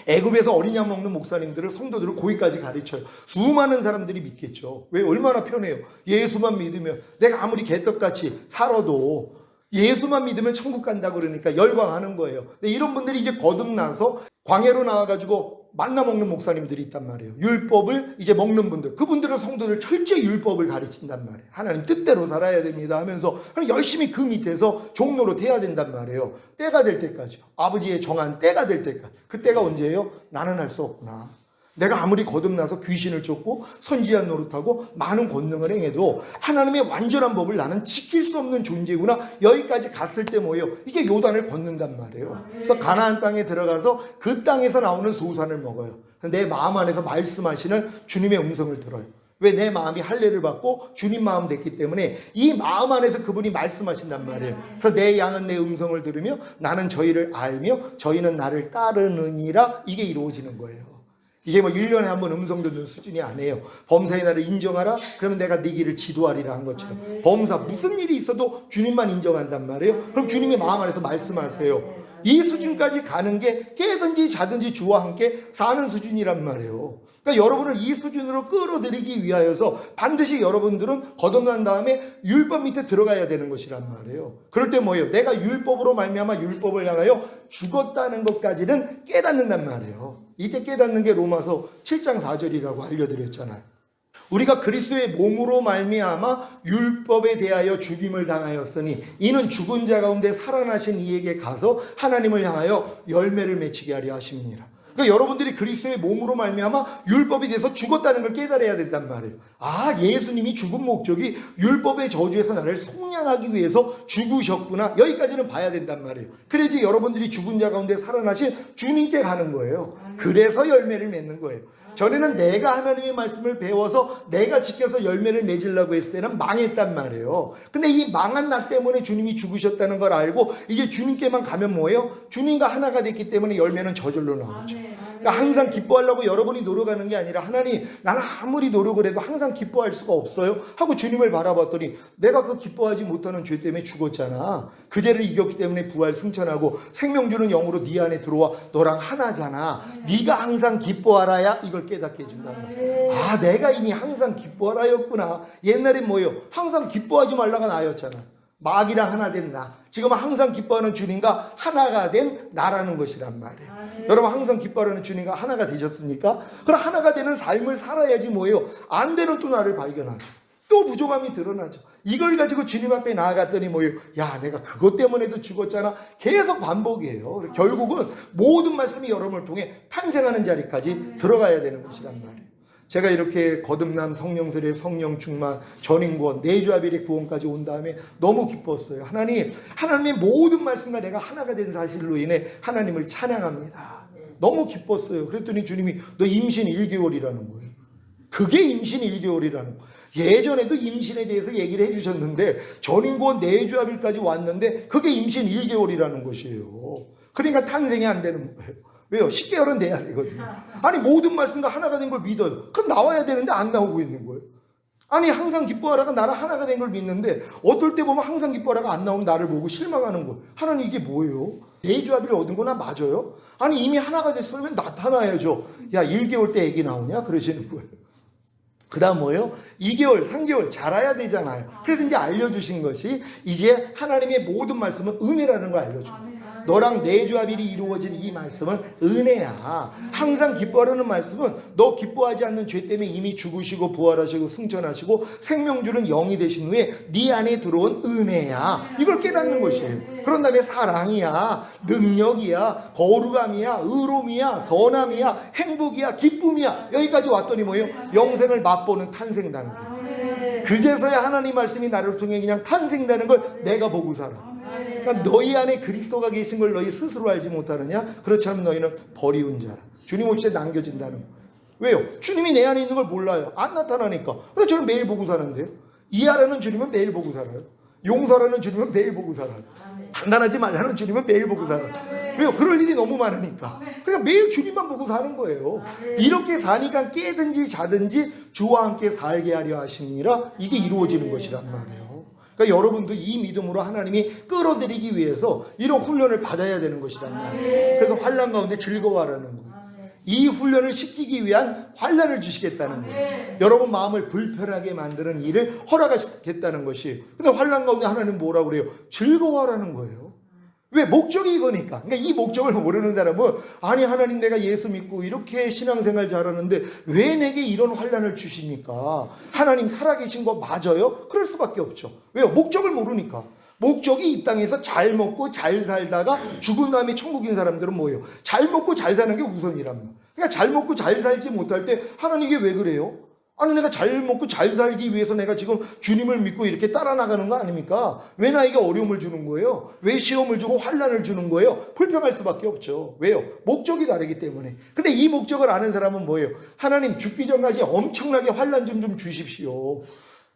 애굽에서 어린 양 먹는 목사님들을 성도들을 거기까지 가르쳐요. 수많은 사람들이 믿겠죠. 왜? 얼마나 편해요. 예수만 믿으면 내가 아무리 개떡같이 살아도 예수만 믿으면 천국 간다 그러니까 열광하는 거예요. 근데 이런 분들이 이제 거듭나서 광야로 나와가지고 만나 먹는 목사님들이 있단 말이에요. 율법을 이제 먹는 분들, 그분들은 성도들 철저히 율법을 가르친단 말이에요. 하나님 뜻대로 살아야 됩니다 하면서 열심히 그 밑에서 종로로 돼야 된단 말이에요. 때가 될 때까지, 아버지의 정한 때가 될 때까지. 그 때가 언제예요? 나는 할 수 없구나. 내가 아무리 거듭나서 귀신을 쫓고 선지한 노릇하고 많은 권능을 행해도 하나님의 완전한 법을 나는 지킬 수 없는 존재구나. 여기까지 갔을 때 뭐예요? 이제 요단을 걷는단 말이에요. 그래서 가나안 땅에 들어가서 그 땅에서 나오는 소산을 먹어요. 내 마음 안에서 말씀하시는 주님의 음성을 들어요. 왜? 내 마음이 할례를 받고 주님 마음 됐기 때문에 이 마음 안에서 그분이 말씀하신단 말이에요. 그래서 내 양은 내 음성을 들으며 나는 저희를 알며 저희는 나를 따르느니라. 이게 이루어지는 거예요. 이게 뭐 1년에 한 번 음성 듣는 수준이 아니에요. 범사의 나를 인정하라. 그러면 내가 네 길을 지도하리라 한 것처럼. 범사 무슨 일이 있어도 주님만 인정한단 말이에요. 그럼 주님이 마음 안에서 말씀하세요. 이 수준까지 가는 게 깨든지 자든지 주와 함께 사는 수준이란 말이에요. 그러니까 여러분을 이 수준으로 끌어들이기 위하여서 반드시 여러분들은 거듭난 다음에 율법 밑에 들어가야 되는 것이란 말이에요. 그럴 때 뭐예요? 내가 율법으로 말미암아 율법을 향하여 죽었다는 것까지는 깨닫는단 말이에요. 이때 깨닫는 게 로마서 7장 4절이라고 알려드렸잖아요. 우리가 그리스도의 몸으로 말미암아 율법에 대하여 죽임을 당하였으니 이는 죽은 자 가운데 살아나신 이에게 가서 하나님을 향하여 열매를 맺히게 하려 하심이니라. 그러니까 여러분들이 그리스도의 몸으로 말미암아 율법에 대해서 죽었다는 걸 깨달아야 된단 말이에요. 아, 예수님이 죽은 목적이 율법의 저주에서 나를 속량하기 위해서 죽으셨구나. 여기까지는 봐야 된단 말이에요. 그래야지 여러분들이 죽은 자 가운데 살아나신 주님께 가는 거예요. 그래서 열매를 맺는 거예요. 전에는 내가 하나님의 말씀을 배워서 내가 지켜서 열매를 맺으려고 했을 때는 망했단 말이에요. 근데 이 망한 나 때문에 주님이 죽으셨다는 걸 알고 이제 주님께만 가면 뭐예요? 주님과 하나가 됐기 때문에 열매는 저절로 나오죠. 그러니까 항상 기뻐하려고 여러분이 노력하는 게 아니라 하나님, 나는 아무리 노력을 해도 항상 기뻐할 수가 없어요 하고 주님을 바라봤더니 내가 그 기뻐하지 못하는 죄 때문에 죽었잖아. 그 죄를 이겼기 때문에 부활 승천하고 생명 주는 영으로 네 안에 들어와 너랑 하나잖아. 네가 항상 기뻐하라야 이걸 깨닫게 해준단 말이야. 아, 내가 이미 항상 기뻐하라였구나. 옛날엔 뭐예요? 항상 기뻐하지 말라가 나였잖아. 마귀랑 하나 된 나. 지금은 항상 기뻐하는 주님과 하나가 된 나라는 것이란 말이에요. 여러분 항상 기뻐하는 주님과 하나가 되셨습니까? 그럼 하나가 되는 삶을 살아야지 뭐예요? 안 되는 또 나를 발견하죠. 또 부족함이 드러나죠. 이걸 가지고 주님 앞에 나아갔더니 뭐예요? 야, 내가 그것 때문에도 죽었잖아. 계속 반복이에요. 결국은 모든 말씀이 여러분을 통해 탄생하는 자리까지 들어가야 되는 것이란 말이에요. 제가 이렇게 거듭남, 성령세례, 성령 충만, 전인권, 내주아벨의 구원까지 온 다음에 너무 기뻤어요. 하나님의 모든 말씀과 내가 하나가 된 사실로 인해 하나님을 찬양합니다. 너무 기뻤어요. 그랬더니 주님이 너 임신 1개월이라는 거예요. 그게 임신 1개월이라는 거예요. 예전에도 임신에 대해서 얘기를 해주셨는데 전인권, 내주아벨까지 왔는데 그게 임신 1개월이라는 것이에요. 그러니까 탄생이 안 되는 거예요. 왜요? 10개월은 돼야 되거든요. 아니 모든 말씀과 하나가 된 걸 믿어요. 그럼 나와야 되는데 안 나오고 있는 거예요. 아니 항상 기뻐하라가 나랑 하나가 된 걸 믿는데 어떨 때 보면 항상 기뻐하라가 안 나오면 나를 보고 실망하는 거예요. 하나님 이게 뭐예요? 내주아비를 얻은 거나 맞아요? 아니 이미 하나가 됐으면 나타나야죠. 야 1개월 때 애기 나오냐? 그러시는 거예요. 그 다음 뭐예요? 2개월, 3개월 자라야 되잖아요. 그래서 이제 알려주신 것이 이제 하나님의 모든 말씀은 은혜라는 걸 알려줍니다. 너랑 내주아빌이 이루어진 이 말씀은 은혜야. 항상 기뻐하라는 말씀은 너 기뻐하지 않는 죄 때문에 이미 죽으시고 부활하시고 승천하시고 생명 주는 영이 되신 후에 네 안에 들어온 은혜야. 이걸 깨닫는 것이에요. 그런 다음에 사랑이야, 능력이야, 거룩함이야, 의로움이야, 선함이야, 행복이야, 기쁨이야. 여기까지 왔더니 뭐예요? 영생을 맛보는 탄생 단계. 그제서야 하나님 말씀이 나를 통해 그냥 탄생되는 걸 내가 보고 살아. 그러니까 너희 안에 그리스도가 계신 걸 너희 스스로 알지 못하느냐? 그렇지 않으면 너희는 버리운 자라. 주님 오실 때 남겨진다는 거예요. 왜요? 주님이 내 안에 있는 걸 몰라요. 안 나타나니까. 근데 저는 매일 보고 사는데요. 이해하라는 주님은 매일 보고 살아요. 용서라는 주님은 매일 보고 살아요. 판단하지 말라는 주님은 매일 보고 살아요. 왜요? 그럴 일이 너무 많으니까. 그러니까 매일 주님만 보고 사는 거예요. 이렇게 사니까 깨든지 자든지 주와 함께 살게 하려 하시니라. 이게 이루어지는 것이란 말이에요. 그러니까 여러분도 이 믿음으로 하나님이 끌어들이기 위해서 이런 훈련을 받아야 되는 것이란 말이에요. 그래서 환난 가운데 즐거워하라는 거예요. 이 훈련을 시키기 위한 환난을 주시겠다는 거예요. 여러분 마음을 불편하게 만드는 일을 허락하시겠다는 것이에요. 근데 환난 가운데 하나님 뭐라고 그래요? 즐거워하라는 거예요. 왜? 목적이 이거니까. 그러니까 이 목적을 모르는 사람은 아니 하나님 내가 예수 믿고 이렇게 신앙생활 잘하는데 왜 내게 이런 환난을 주십니까? 하나님 살아계신 거 맞아요? 그럴 수밖에 없죠. 왜요? 목적을 모르니까. 목적이 이 땅에서 잘 먹고 잘 살다가 죽은 다음에 천국인 사람들은 뭐예요? 잘 먹고 잘 사는 게 우선이란 말이에요. 그러니까 잘 먹고 잘 살지 못할 때 하나님 이게 왜 그래요? 아니 내가 잘 먹고 잘 살기 위해서 내가 지금 주님을 믿고 이렇게 따라 나가는 거 아닙니까? 왜 나에게 어려움을 주는 거예요? 왜 시험을 주고 환난을 주는 거예요? 불평할 수밖에 없죠. 왜요? 목적이 다르기 때문에. 근데 이 목적을 아는 사람은 뭐예요? 하나님 죽기 전까지 엄청나게 환난 좀 주십시오.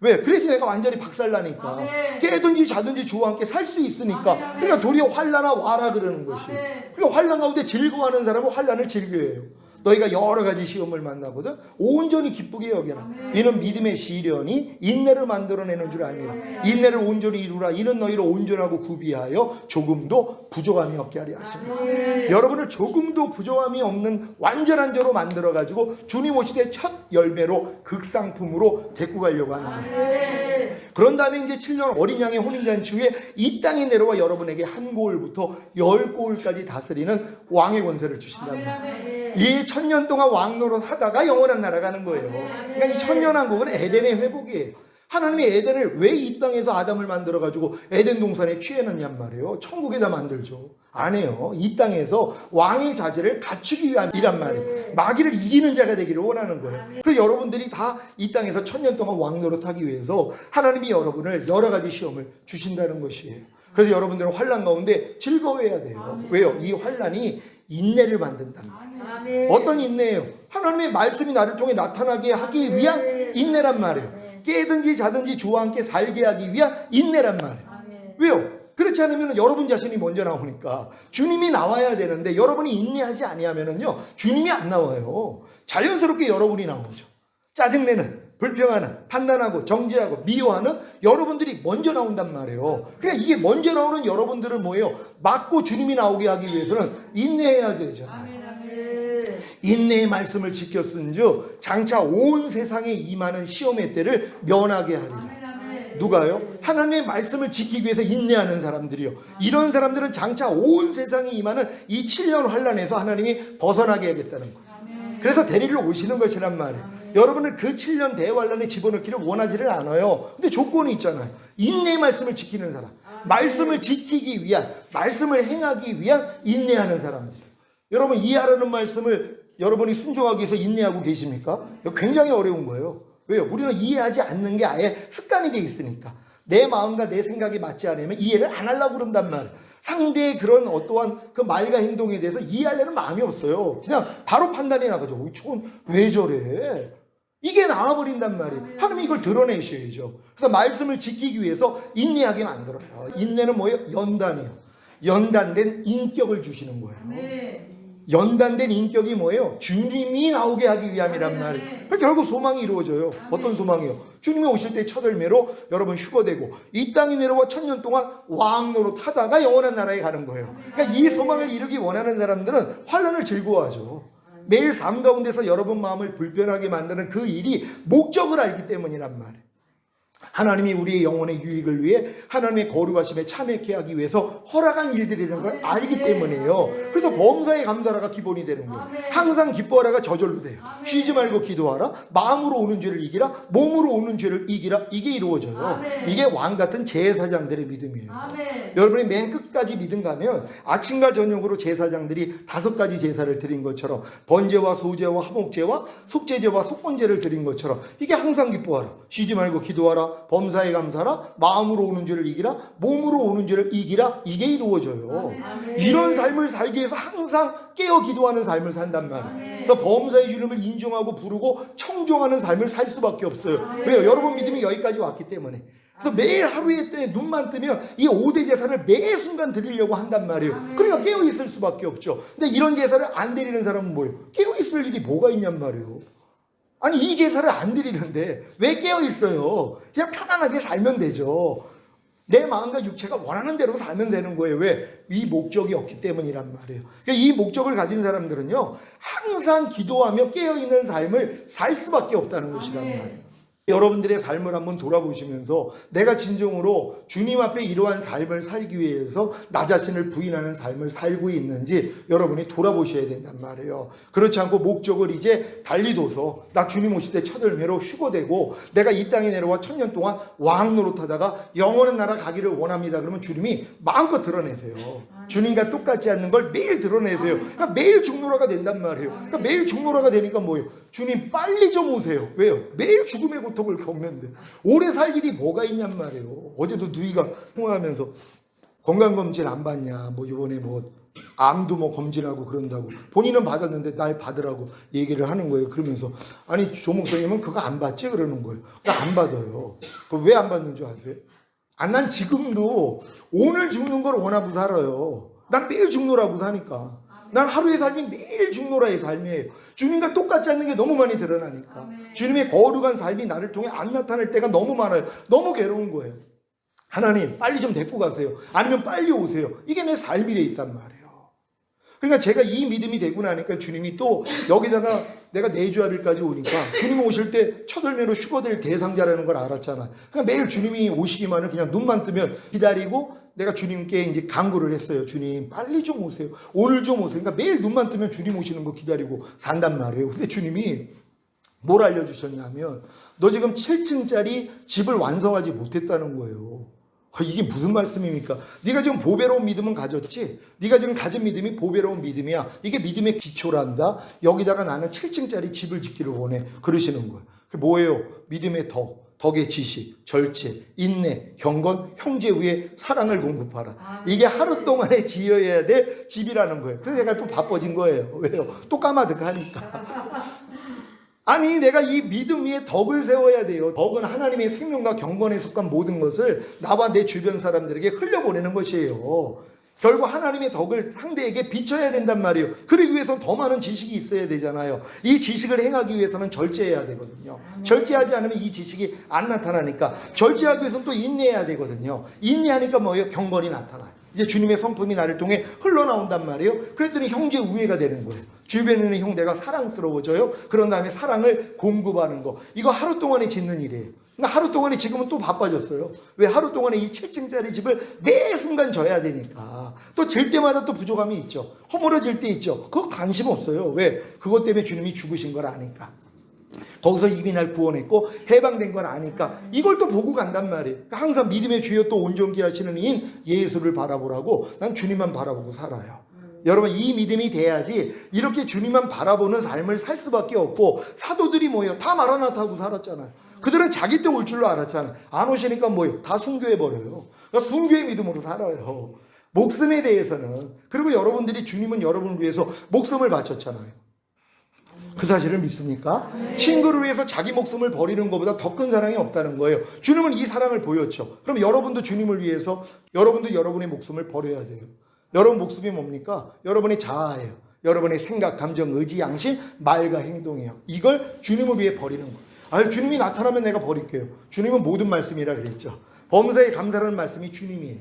왜? 그래야지 내가 완전히 박살나니까. 깨든지 자든지 주와 함께 살 수 있으니까. 그러니까 도리어 환난아 와라 그러는 것이에요. 그러니까 환난 가운데 즐거워하는 사람은 환난을 즐겨해요. 너희가 여러 가지 시험을 만나거든 온전히 기쁘게 여겨라. 이는 믿음의 시련이 인내를 만들어내는 줄 아니라. 인내를 온전히 이루라. 이는 너희를 온전하고 구비하여 조금도 부족함이 없게 하려 하십니다. 여러분을 조금도 부족함이 없는 완전한 자로 만들어가지고 주님 오실 때 첫 열매로 극상품으로 데리고 가려고 하는 거예요. 그런 다음에 이제 7년 어린 양의 혼인잔치 후에 이 땅에 내려와 여러분에게 한 고을부터 10고을까지 다스리는 왕의 권세를 주신다는 거예요. 이 1000년 동안 왕노릇 하다가 영원한 나라 가는 거예요. 그러니까 이 천년왕국은 에덴의 회복이에요. 하나님이 에덴을 왜 이 땅에서 아담을 만들어가지고 에덴 동산에 취해놨냔 말이에요. 천국에다 만들죠. 안 해요. 이 땅에서 왕의 자질을 갖추기 위함이란 말이에요. 마귀를 이기는 자가 되기를 원하는 거예요. 그래서 여러분들이 다 이 땅에서 1000년 동안 왕노릇 하기 위해서 하나님이 여러분을 여러 가지 시험을 주신다는 것이에요. 그래서 여러분들은 환난 가운데 즐거워해야 돼요. 왜요? 이 환난이 인내를 만든다는 거예요. 어떤 인내예요? 하나님의 말씀이 나를 통해 나타나게 하기 위한 인내란 말이에요. 깨든지 자든지 주와 함께 살게 하기 위한 인내란 말이에요. 왜요? 그렇지 않으면 여러분 자신이 먼저 나오니까 주님이 나와야 되는데 여러분이 인내하지 아니하면요 주님이 안 나와요. 자연스럽게 여러분이 나오죠. 짜증내는, 불평하는, 판단하고 정죄하고 미워하는 여러분들이 먼저 나온단 말이에요. 그러니까 이게 먼저 나오는 여러분들은 뭐예요? 막고 주님이 나오게 하기 위해서는 인내해야 되잖아요. 인내의 말씀을 지켰은즉 장차 온 세상에 임하는 시험의 때를 면하게 하리라. 누가요? 하나님의 말씀을 지키기 위해서 인내하는 사람들이요. 이런 사람들은 장차 온 세상에 임하는 이 7년 환난에서 하나님이 벗어나게 하겠다는 거예요. 그래서 데리러 오시는 것이란 말이에요. 여러분은 그 7년 대환란에 집어넣기를 원하지를 않아요. 근데 조건이 있잖아요. 인내의 말씀을 지키는 사람, 말씀을 지키기 위한, 말씀을 행하기 위한 인내하는 사람들. 여러분 이해하라는 말씀을 여러분이 순종하기 위해서 인내하고 계십니까? 굉장히 어려운 거예요. 왜요? 우리는 이해하지 않는 게 아예 습관이 돼 있으니까. 내 마음과 내 생각이 맞지 않으면 이해를 안 하려고 그런단 말이에요. 상대의 그런 어떠한 그 말과 행동에 대해서 이해하려는 마음이 없어요. 그냥 바로 판단이 나가죠. 저건 왜 저래? 이게 나와버린단 말이에요. 하나님이 이걸 드러내셔야죠. 그래서 말씀을 지키기 위해서 인내하게 만들어요. 인내는 뭐예요? 연단이에요. 연단된 인격을 주시는 거예요. 연단된 인격이 뭐예요? 주님이 나오게 하기 위함이란 말이에요. 결국 소망이 이루어져요. 어떤 소망이요? 주님이 오실 때 첫 열매로 여러분 휴거되고 이 땅에 내려와 1000년 동안 왕노릇 하다가 영원한 나라에 가는 거예요. 그러니까 이 소망을 이루기 원하는 사람들은 환난을 즐거워하죠. 매일 삶 가운데서 여러분 마음을 불편하게 만드는 그 일이 목적을 알기 때문이란 말이에요. 하나님이 우리의 영혼의 유익을 위해 하나님의 거룩하심에 참여케 하기 위해서 허락한 일들이라는 걸 알기 때문이에요. 그래서 범사에 감사하라가 기본이 되는 거예요. 항상 기뻐하라가 저절로 돼요. 쉬지 말고 기도하라. 마음으로 오는 죄를 이기라. 몸으로 오는 죄를 이기라. 이게 이루어져요. 이게 왕같은 제사장들의 믿음이에요. 여러분이 맨 끝까지 믿음 가면 아침과 저녁으로 제사장들이 5가지 제사를 드린 것처럼 번제와 소제와 화목제와 속죄제와 속건제를 드린 것처럼 이게 항상 기뻐하라. 쉬지 말고 기도하라. 범사에 감사라. 마음으로 오는 죄를 이기라. 몸으로 오는 죄를 이기라. 이게 이루어져요. 이런 삶을 살기 위해서 항상 깨어 기도하는 삶을 산단 말이에요. 그러니까 범사의 주님을 인정하고 부르고 청종하는 삶을 살 수밖에 없어요. 왜요? 여러분 믿음이 여기까지 왔기 때문에. 그래서 매일 하루에 때 눈만 뜨면 이 5대 제사를 매 순간 드리려고 한단 말이에요. 그러니까 깨어 있을 수밖에 없죠. 근데 이런 제사를 안 드리는 사람은 뭐예요? 깨어 있을 일이 뭐가 있냔 말이에요. 아니 이 제사를 안 드리는데 왜 깨어 있어요? 그냥 편안하게 살면 되죠. 내 마음과 육체가 원하는 대로 살면 되는 거예요. 왜? 이 목적이 없기 때문이란 말이에요. 그러니까 이 목적을 가진 사람들은요 항상 기도하며 깨어있는 삶을 살 수밖에 없다는 것이란 말이에요. 여러분들의 삶을 한번 돌아보시면서 내가 진정으로 주님 앞에 이러한 삶을 살기 위해서 나 자신을 부인하는 삶을 살고 있는지 여러분이 돌아보셔야 된단 말이에요. 그렇지 않고 목적을 이제 달리둬서 나 주님 오실 때 첫 열매로 휴거되고 내가 이 땅에 내려와 1000년 동안 왕 노릇하다가 영원한 나라 가기를 원합니다. 그러면 주님이 마음껏 드러내세요. 주님과 똑같지 않는 걸 매일 드러내세요. 그러니까 매일 죽노라가 된단 말이에요. 그러니까 매일 죽노라가 되니까 뭐예요? 주님 빨리 좀 오세요. 왜요? 매일 죽음의 고통을 겪는데 오래 살 일이 뭐가 있냔 말이에요. 어제도 누이가 통화하면서 건강검진 안 받냐, 뭐 이번에 뭐 암도 뭐 검진하고 그런다고 본인은 받았는데 날 받으라고 얘기를 하는 거예요. 그러면서 아니 조 목사님은 그거 안 받지? 그러는 거예요. 그거 안 받아요. 그거 왜 안 받는 줄 아세요? 난 지금도 오늘 죽는 걸 원하고 살아요. 난 매일 죽노라고 사니까. 난 하루의 삶이 매일 죽노라의 삶이에요. 주님과 똑같지 않는 게 너무 많이 드러나니까. 아멘. 주님의 거룩한 삶이 나를 통해 안 나타날 때가 너무 많아요. 너무 괴로운 거예요. 하나님 빨리 좀 데리고 가세요. 아니면 빨리 오세요. 이게 내 삶이 돼 있단 말이에요. 그러니까 제가 이 믿음이 되고 나니까 주님이 또 여기다가 내가 내주합일까지 오니까 주님 오실 때 첫 열매로 휴거될 대상자라는 걸 알았잖아. 그러니까 매일 주님이 오시기만을 그냥 눈만 뜨면 기다리고 내가 주님께 이제 간구를 했어요. 주님 빨리 좀 오세요. 오늘 좀 오세요. 그러니까 매일 눈만 뜨면 주님 오시는 거 기다리고 산단 말이에요. 근데 주님이 뭘 알려주셨냐면 너 지금 7층짜리 집을 완성하지 못했다는 거예요. 이게 무슨 말씀입니까? 네가 지금 보배로운 믿음은 가졌지? 네가 지금 가진 믿음이 보배로운 믿음이야. 이게 믿음의 기초란다. 여기다가 나는 7층짜리 집을 짓기를 원해. 그러시는 거예요. 그게 뭐예요? 믿음의 덕의 지식, 절제, 인내, 경건, 형제 위에 사랑을 공급하라. 이게 하루 동안에 지어야 될 집이라는 거예요. 그래서 내가 또 바빠진 거예요. 왜요? 또 까마득하니까. 아니 내가 이 믿음 위에 덕을 세워야 돼요. 덕은 하나님의 생명과 경건에 속한 모든 것을 나와 내 주변 사람들에게 흘려보내는 것이에요. 결국 하나님의 덕을 상대에게 비춰야 된단 말이에요. 그러기 위해서는 더 많은 지식이 있어야 되잖아요. 이 지식을 행하기 위해서는 절제해야 되거든요. 절제하지 않으면 이 지식이 안 나타나니까 절제하기 위해서는 또 인내해야 되거든요. 인내하니까 뭐예요? 경건이 나타나요. 이제 주님의 성품이 나를 통해 흘러나온단 말이에요. 그랬더니 형제 우애가 되는 거예요. 주변에 있는 형 내가 사랑스러워져요. 그런 다음에 사랑을 공급하는 거. 이거 하루 동안에 짓는 일이에요. 그러니까 하루 동안에 지금은 또 바빠졌어요. 왜? 하루 동안에 이 7층짜리 집을 매 순간 져야 되니까. 또 질 때마다 또 부족함이 있죠. 허물어질 때 있죠. 그거 관심 없어요. 왜? 그것 때문에 주님이 죽으신 걸 아니까. 거기서 이미 날 구원했고 해방된 걸 아니까 이걸 또 보고 간단 말이에요. 그러니까 항상 믿음의 주여 또 온전케 하시는 이인 예수를 바라보라고 난 주님만 바라보고 살아요. 여러분 이 믿음이 돼야지 이렇게 주님만 바라보는 삶을 살 수밖에 없고 사도들이 뭐예요? 다 마라나타하고 살았잖아요. 그들은 자기 때 올 줄로 알았잖아요. 안 오시니까 뭐예요? 다 순교해버려요. 그러니까 순교의 믿음으로 살아요. 목숨에 대해서는. 그리고 여러분들이 주님은 여러분을 위해서 목숨을 바쳤잖아요. 그 사실을 믿습니까? 친구를 위해서 자기 목숨을 버리는 것보다 더 큰 사랑이 없다는 거예요. 주님은 이 사랑을 보였죠. 그럼 여러분도 주님을 위해서 여러분도 여러분의 목숨을 버려야 돼요. 여러분 목숨이 뭡니까? 여러분의 자아예요. 여러분의 생각, 감정, 의지, 양심, 말과 행동이에요. 이걸 주님을 위해 버리는 거예요. 아유, 주님이 나타나면 내가 버릴게요. 주님은 모든 말씀이라 그랬죠. 범사에 감사라는 말씀이 주님이에요.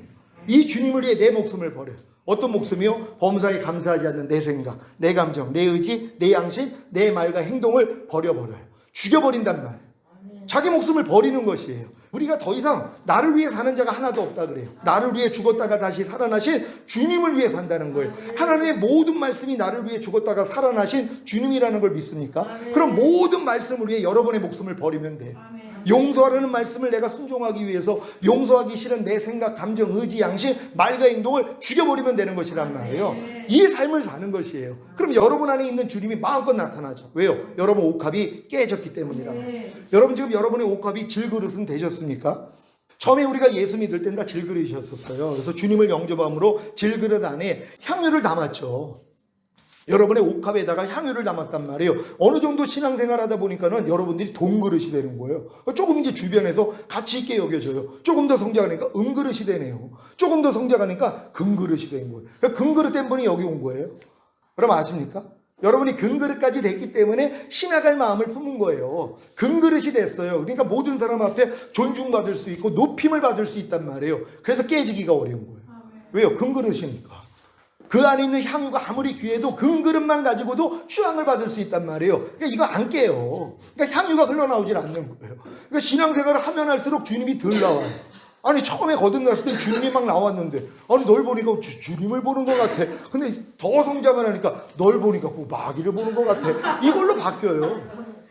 이 주님을 위해 내 목숨을 버려요. 어떤 목숨이요? 범사에 감사하지 않는 내 생각, 내 감정, 내 의지, 내 양심, 내 말과 행동을 버려버려요. 죽여버린단 말이에요. 자기 목숨을 버리는 것이에요. 우리가 더 이상 나를 위해 사는 자가 하나도 없다 그래요. 나를 위해 죽었다가 다시 살아나신 주님을 위해 산다는 거예요. 하나님의 모든 말씀이 나를 위해 죽었다가 살아나신 주님이라는 걸 믿습니까? 그럼 모든 말씀을 위해 여러분의 목숨을 버리면 돼요. 용서하라는 말씀을 내가 순종하기 위해서 용서하기 싫은 내 생각, 감정, 의지, 양심, 말과 행동을 죽여버리면 되는 것이란 말이에요. 이 삶을 사는 것이에요. 그럼 여러분 안에 있는 주님이 마음껏 나타나죠. 왜요? 여러분 옥합이 깨졌기 때문이란 말이에요. 여러분 지금 여러분의 옥합이 질그릇은 되셨습니까? 처음에 우리가 예수 믿을 땐 다 질그릇이었어요. 그래서 주님을 영접함으로 질그릇 안에 향유를 담았죠. 여러분의 옥합에다가 향유를 담았단 말이에요. 어느 정도 신앙생활 하다 보니까는 여러분들이 돈그릇이 되는 거예요. 조금 이제 주변에서 가치 있게 여겨져요. 조금 더 성장하니까 은그릇이 되네요. 조금 더 성장하니까 금그릇이 된 거예요. 그러니까 금그릇 된 분이 여기 온 거예요. 그럼 아십니까? 여러분이 금그릇까지 됐기 때문에 신학할 마음을 품은 거예요. 금그릇이 됐어요. 그러니까 모든 사람 앞에 존중받을 수 있고 높임을 받을 수 있단 말이에요. 그래서 깨지기가 어려운 거예요. 왜요? 금그릇이니까. 그 안에 있는 향유가 아무리 귀해도 금그릇만 가지고도 휴양을 받을 수 있단 말이에요. 그러니까 이거 안 깨요. 그러니까 향유가 흘러나오질 않는 거예요. 그러니까 신앙생활을 하면 할수록 주님이 덜 나와요. 아니 처음에 거듭났을 때 주님이 막 나왔는데 아니 널 보니까 주님을 보는 것 같아. 근데 더 성장을 하니까 널 보니까 꼭 마귀를 보는 것 같아. 이걸로 바뀌어요.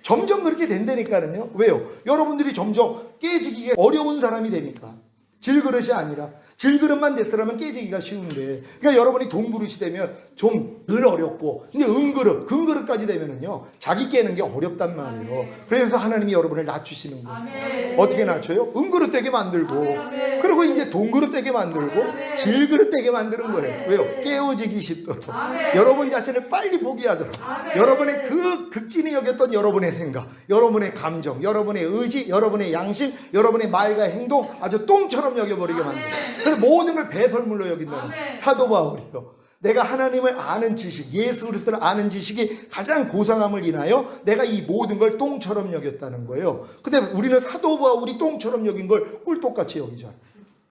점점 그렇게 된다니까요. 왜요? 여러분들이 점점 깨지기가 어려운 사람이 되니까. 질그릇이 아니라 질그릇만 됐으라면 깨지기가 쉬운데, 그러니까 여러분이 돈그릇이 되면 좀 덜 어렵고, 근데 은그릇, 금그릇까지 되면은요 자기 깨는 게 어렵단 말이에요. 그래서 하나님이 여러분을 낮추시는 거예요. 어떻게 낮춰요? 은그릇 되게 만들고, 그리고 이제 돈그릇 되게 만들고, 질그릇 되게 만드는 거예요. 왜요? 깨어지기 쉽도록, 여러분 자신을 빨리 포기하도록, 여러분의 그 극진히 여겼던 여러분의 생각, 여러분의 감정, 여러분의 의지, 여러분의 양심, 여러분의 말과 행동 아주 똥처럼 여겨버리게 만들어요. 그래서 모든 걸 배설물로 여긴다는 사도 바울이요. 내가 하나님을 아는 지식, 예수 그리스도를 아는 지식이 가장 고상함을 인하여 내가 이 모든 걸 똥처럼 여겼다는 거예요. 근데 우리는 사도부와 우리 똥처럼 여긴 걸 꿀떡같이 여기잖아요.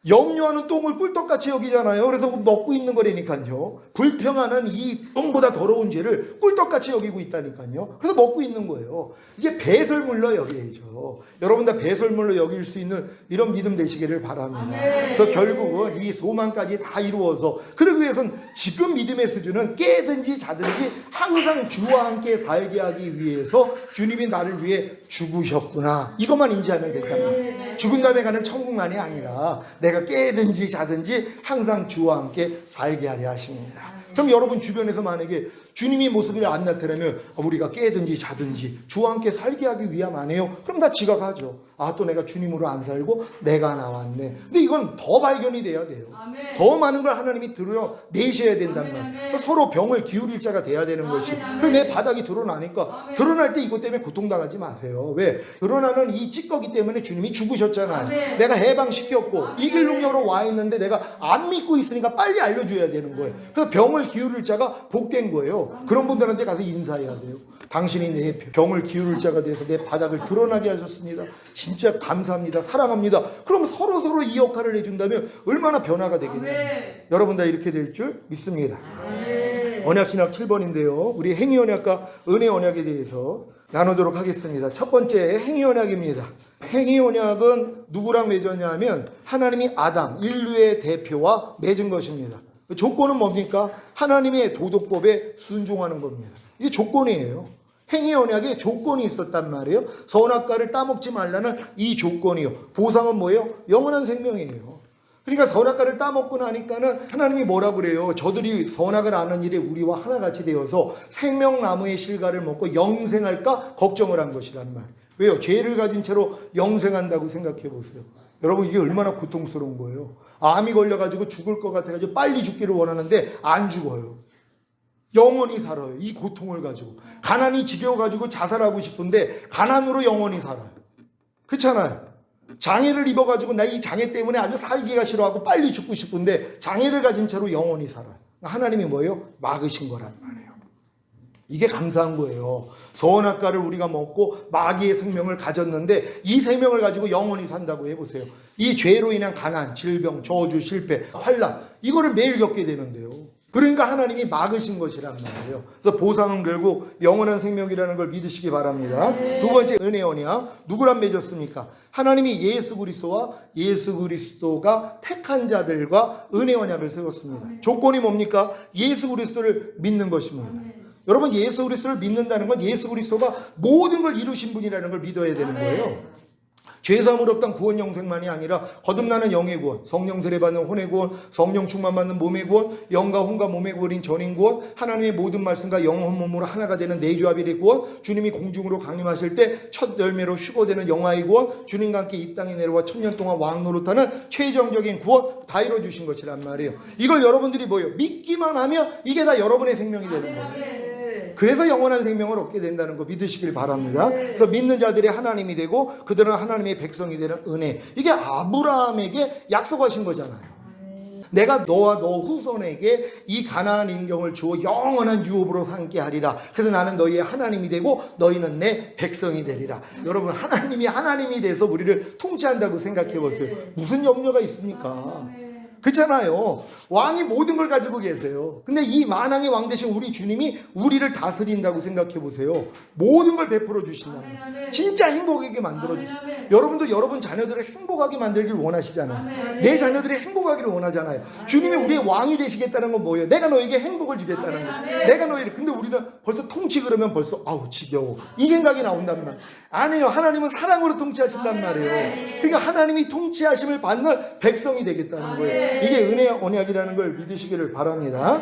염려하는 똥을 꿀떡같이 여기잖아요. 그래서 먹고 있는 거라니까요. 불평하는 이 똥보다 더러운 죄를 꿀떡같이 여기고 있다니까요. 그래서 먹고 있는 거예요. 이게 배설물로 여겨야죠. 여러분 다 배설물로 여길 수 있는 이런 믿음 되시기를 바랍니다. 그래서 결국은 이 소망까지 다 이루어서, 그러기 위해서는 지금 믿음의 수준은 깨든지 자든지 항상 주와 함께 살게 하기 위해서 주님이 나를 위해 죽으셨구나, 이것만 인지하면 된답니다. 죽은 다음에 가는 천국만이 아니라 내가 깨든지 자든지 항상 주와 함께 살게 하려 하십니다. 그럼 여러분 주변에서 만약에 주님이 모습이 안 나타나면 우리가 깨든지 자든지 주와 함께 살게 하기 위함 안 해요? 그럼 다 지각하죠. 아, 또 내가 주님으로 안 살고 내가 나왔네. 근데 이건 더 발견이 돼야 돼요. 아멘. 더 많은 걸 하나님이 드러내셔야 된단 말이에요. 서로 병을 기울일 자가 돼야 되는 것이. 그래서 내 바닥이 드러나니까 드러날 때 이것 때문에 고통당하지 마세요. 왜? 드러나는 이 찌꺼기 때문에 주님이 죽으셨잖아요. 내가 해방시켰고 이 길 능력으로 와 있는데 내가 안 믿고 있으니까 빨리 알려줘야 되는 거예요. 그래서 병을 기울일 자가 복된 거예요. 그런 분들한테 가서 인사해야 돼요. 당신이 내 병을 기울일 자가 돼서 내 바닥을 드러나게 하셨습니다. 진짜 감사합니다. 사랑합니다. 그럼 서로 이 역할을 해준다면 얼마나 변화가 되겠나요? 여러분 다 이렇게 될 줄 믿습니다. 언약신학 7번인데요. 우리 행위언약과 은혜언약에 대해서 나누도록 하겠습니다. 첫 번째 행위언약입니다. 행위언약은 누구랑 맺었냐면 하나님이 아담, 인류의 대표와 맺은 것입니다. 조건은 뭡니까? 하나님의 도덕법에 순종하는 겁니다. 이게 조건이에요. 행위 언약에 조건이 있었단 말이에요. 선악과를 따먹지 말라는 이 조건이요. 보상은 뭐예요? 영원한 생명이에요. 그러니까 선악과를 따먹고 나니까는 하나님이 뭐라 그래요? 저들이 선악을 아는 일에 우리와 하나같이 되어서 생명나무의 실과를 먹고 영생할까 걱정을 한 것이란 말. 왜요? 죄를 가진 채로 영생한다고 생각해 보세요. 여러분 이게 얼마나 고통스러운 거예요. 암이 걸려가지고 죽을 것 같아가지고 빨리 죽기를 원하는데 안 죽어요. 영원히 살아요. 이 고통을 가지고. 가난이 지겨워가지고 자살하고 싶은데 가난으로 영원히 살아요. 그렇잖아요. 장애를 입어가지고 나 이 장애 때문에 아주 살기가 싫어하고 빨리 죽고 싶은데 장애를 가진 채로 영원히 살아요. 하나님이 뭐예요? 막으신 거란 말이에요. 이게 감사한 거예요. 선악과를 우리가 먹고 마귀의 생명을 가졌는데 이 생명을 가지고 영원히 산다고 해보세요. 이 죄로 인한 가난, 질병, 저주, 실패, 환난 이거를 매일 겪게 되는데요. 그러니까 하나님이 막으신 것이란 말이에요. 그래서 보상은 결국 영원한 생명이라는 걸 믿으시기 바랍니다. 두 번째 은혜 언약. 누구랑 맺었습니까? 하나님이 예수 그리스도와 예수 그리스도가 택한 자들과 은혜 언약을 세웠습니다. 조건이 뭡니까? 예수 그리스도를 믿는 것입니다. 여러분 예수 그리스도를 믿는다는 건 예수 그리스도가 모든 걸 이루신 분이라는 걸 믿어야 되는 거예요. 죄사함을 없던 구원 영생만이 아니라 거듭나는 영의 구원, 성령 세례받는 혼의 구원, 성령 충만받는 몸의 구원, 영과 혼과 몸의 구원인 전인 구원, 하나님의 모든 말씀과 영혼 몸으로 하나가 되는 내주합일의 구원, 주님이 공중으로 강림하실 때 첫 열매로 휴거되는 영화의 구원, 주님과 함께 이 땅에 내려와 천년 동안 왕노릇하는 최종적인 구원 다 이루어주신 것이란 말이에요. 이걸 여러분들이 뭐예요? 믿기만 하면 이게 다 여러분의 생명이 되는 거예요. 그래서 영원한 생명을 얻게 된다는 거 믿으시길 바랍니다. 그래서 믿는 자들이 하나님이 되고 그들은 하나님의 백성이 되는 은혜. 이게 아브라함에게 약속하신 거잖아요. 내가 너와 너 후손에게 이 가나안 인경을 주어 영원한 유업으로 삼게 하리라. 그래서 나는 너희의 하나님이 되고 너희는 내 백성이 되리라. 여러분 하나님이 돼서 우리를 통치한다고 생각해 보세요. 무슨 염려가 있습니까? 그렇잖아요. 왕이 모든 걸 가지고 계세요. 근데 이 만왕의 왕 대신 우리 주님이 우리를 다스린다고 생각해 보세요. 모든 걸 베풀어 주신다는, 진짜 행복하게 만들어 주세요. 여러분도 여러분 자녀들을 행복하게 만들길 원하시잖아요. 내 자녀들이 행복하기를 원하잖아요. 주님이 우리의 왕이 되시겠다는 건 뭐예요? 내가 너에게 행복을 주겠다는 거예요. 내가 너희를. 근데 우리는 벌써 통치 그러면 벌써 아우 지겨워 이 생각이 나온단 말이에요. 아니에요. 하나님은 사랑으로 통치하신단 말이에요. 그러니까 하나님이 통치하심을 받는 백성이 되겠다는 거예요. 이게 은혜 언약이라는 걸 믿으시기를 바랍니다.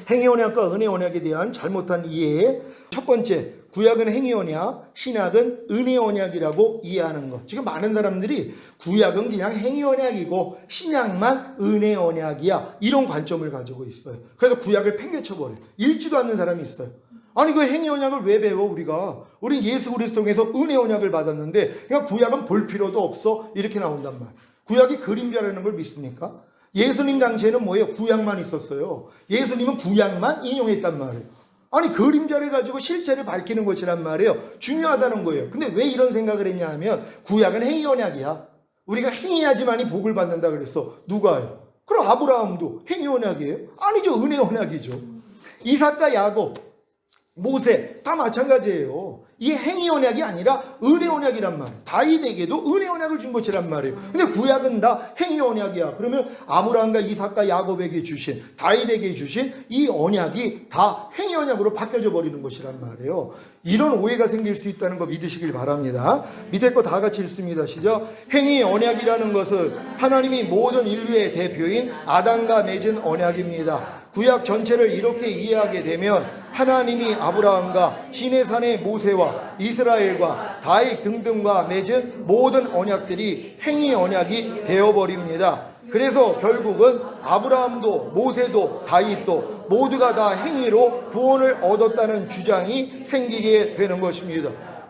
행위 언약과 은혜 언약에 대한 잘못한 이해. 첫 번째, 구약은 행위 언약, 신약은 은혜 언약이라고 이해하는 것. 지금 많은 사람들이 구약은 그냥 행위 언약이고 신약만 은혜 언약이야, 이런 관점을 가지고 있어요. 그래서 구약을 팽개쳐버려요. 읽지도 않는 사람이 있어요. 아니 그 행위 언약을 왜 배워 우리가? 우리 예수 그리스도 통해서 은혜 언약을 받았는데 그냥 구약은 볼 필요도 없어 이렇게 나온단 말. 구약이 그림자라는 걸 믿습니까? 예수님 당시에는 뭐예요? 구약만 있었어요. 예수님은 구약만 인용했단 말이에요. 아니 그림자를 가지고 실체를 밝히는 것이란 말이에요. 중요하다는 거예요. 근데 왜 이런 생각을 했냐 하면 구약은 행위 언약이야. 우리가 행해야지만이 복을 받는다 그랬어. 누가요? 그럼 아브라함도 행위 언약이에요? 아니죠. 은혜 언약이죠. 이삭과 야곱, 모세 다 마찬가지예요. 이게 행위 언약이 아니라 은혜 언약이란 말이에요. 다윗에게도 은혜 언약을 준 것이란 말이에요. 근데 구약은 다 행위 언약이야. 그러면 아브라함과 이삭과 야곱에게 주신, 다윗에게 주신 이 언약이 다 행위 언약으로 바뀌어져 버리는 것이란 말이에요. 이런 오해가 생길 수 있다는 거 믿으시길 바랍니다. 밑에 거 다 같이 읽습니다. 시작. 행위 언약이라는 것은 하나님이 모든 인류의 대표인 아담과 맺은 언약입니다. 구약 전체를 이렇게 이해하게 되면 하나님이 아브라함과 시내산의 모세와 이스라엘과 다윗 등등과 맺은 모든 언약들이 행위 언약이 되어버립니다. 그래서 결국은 아브라함도 모세도 다윗도 모두가 다 행위로 구원을 얻었다는 주장이 생기게 되는 것입니다.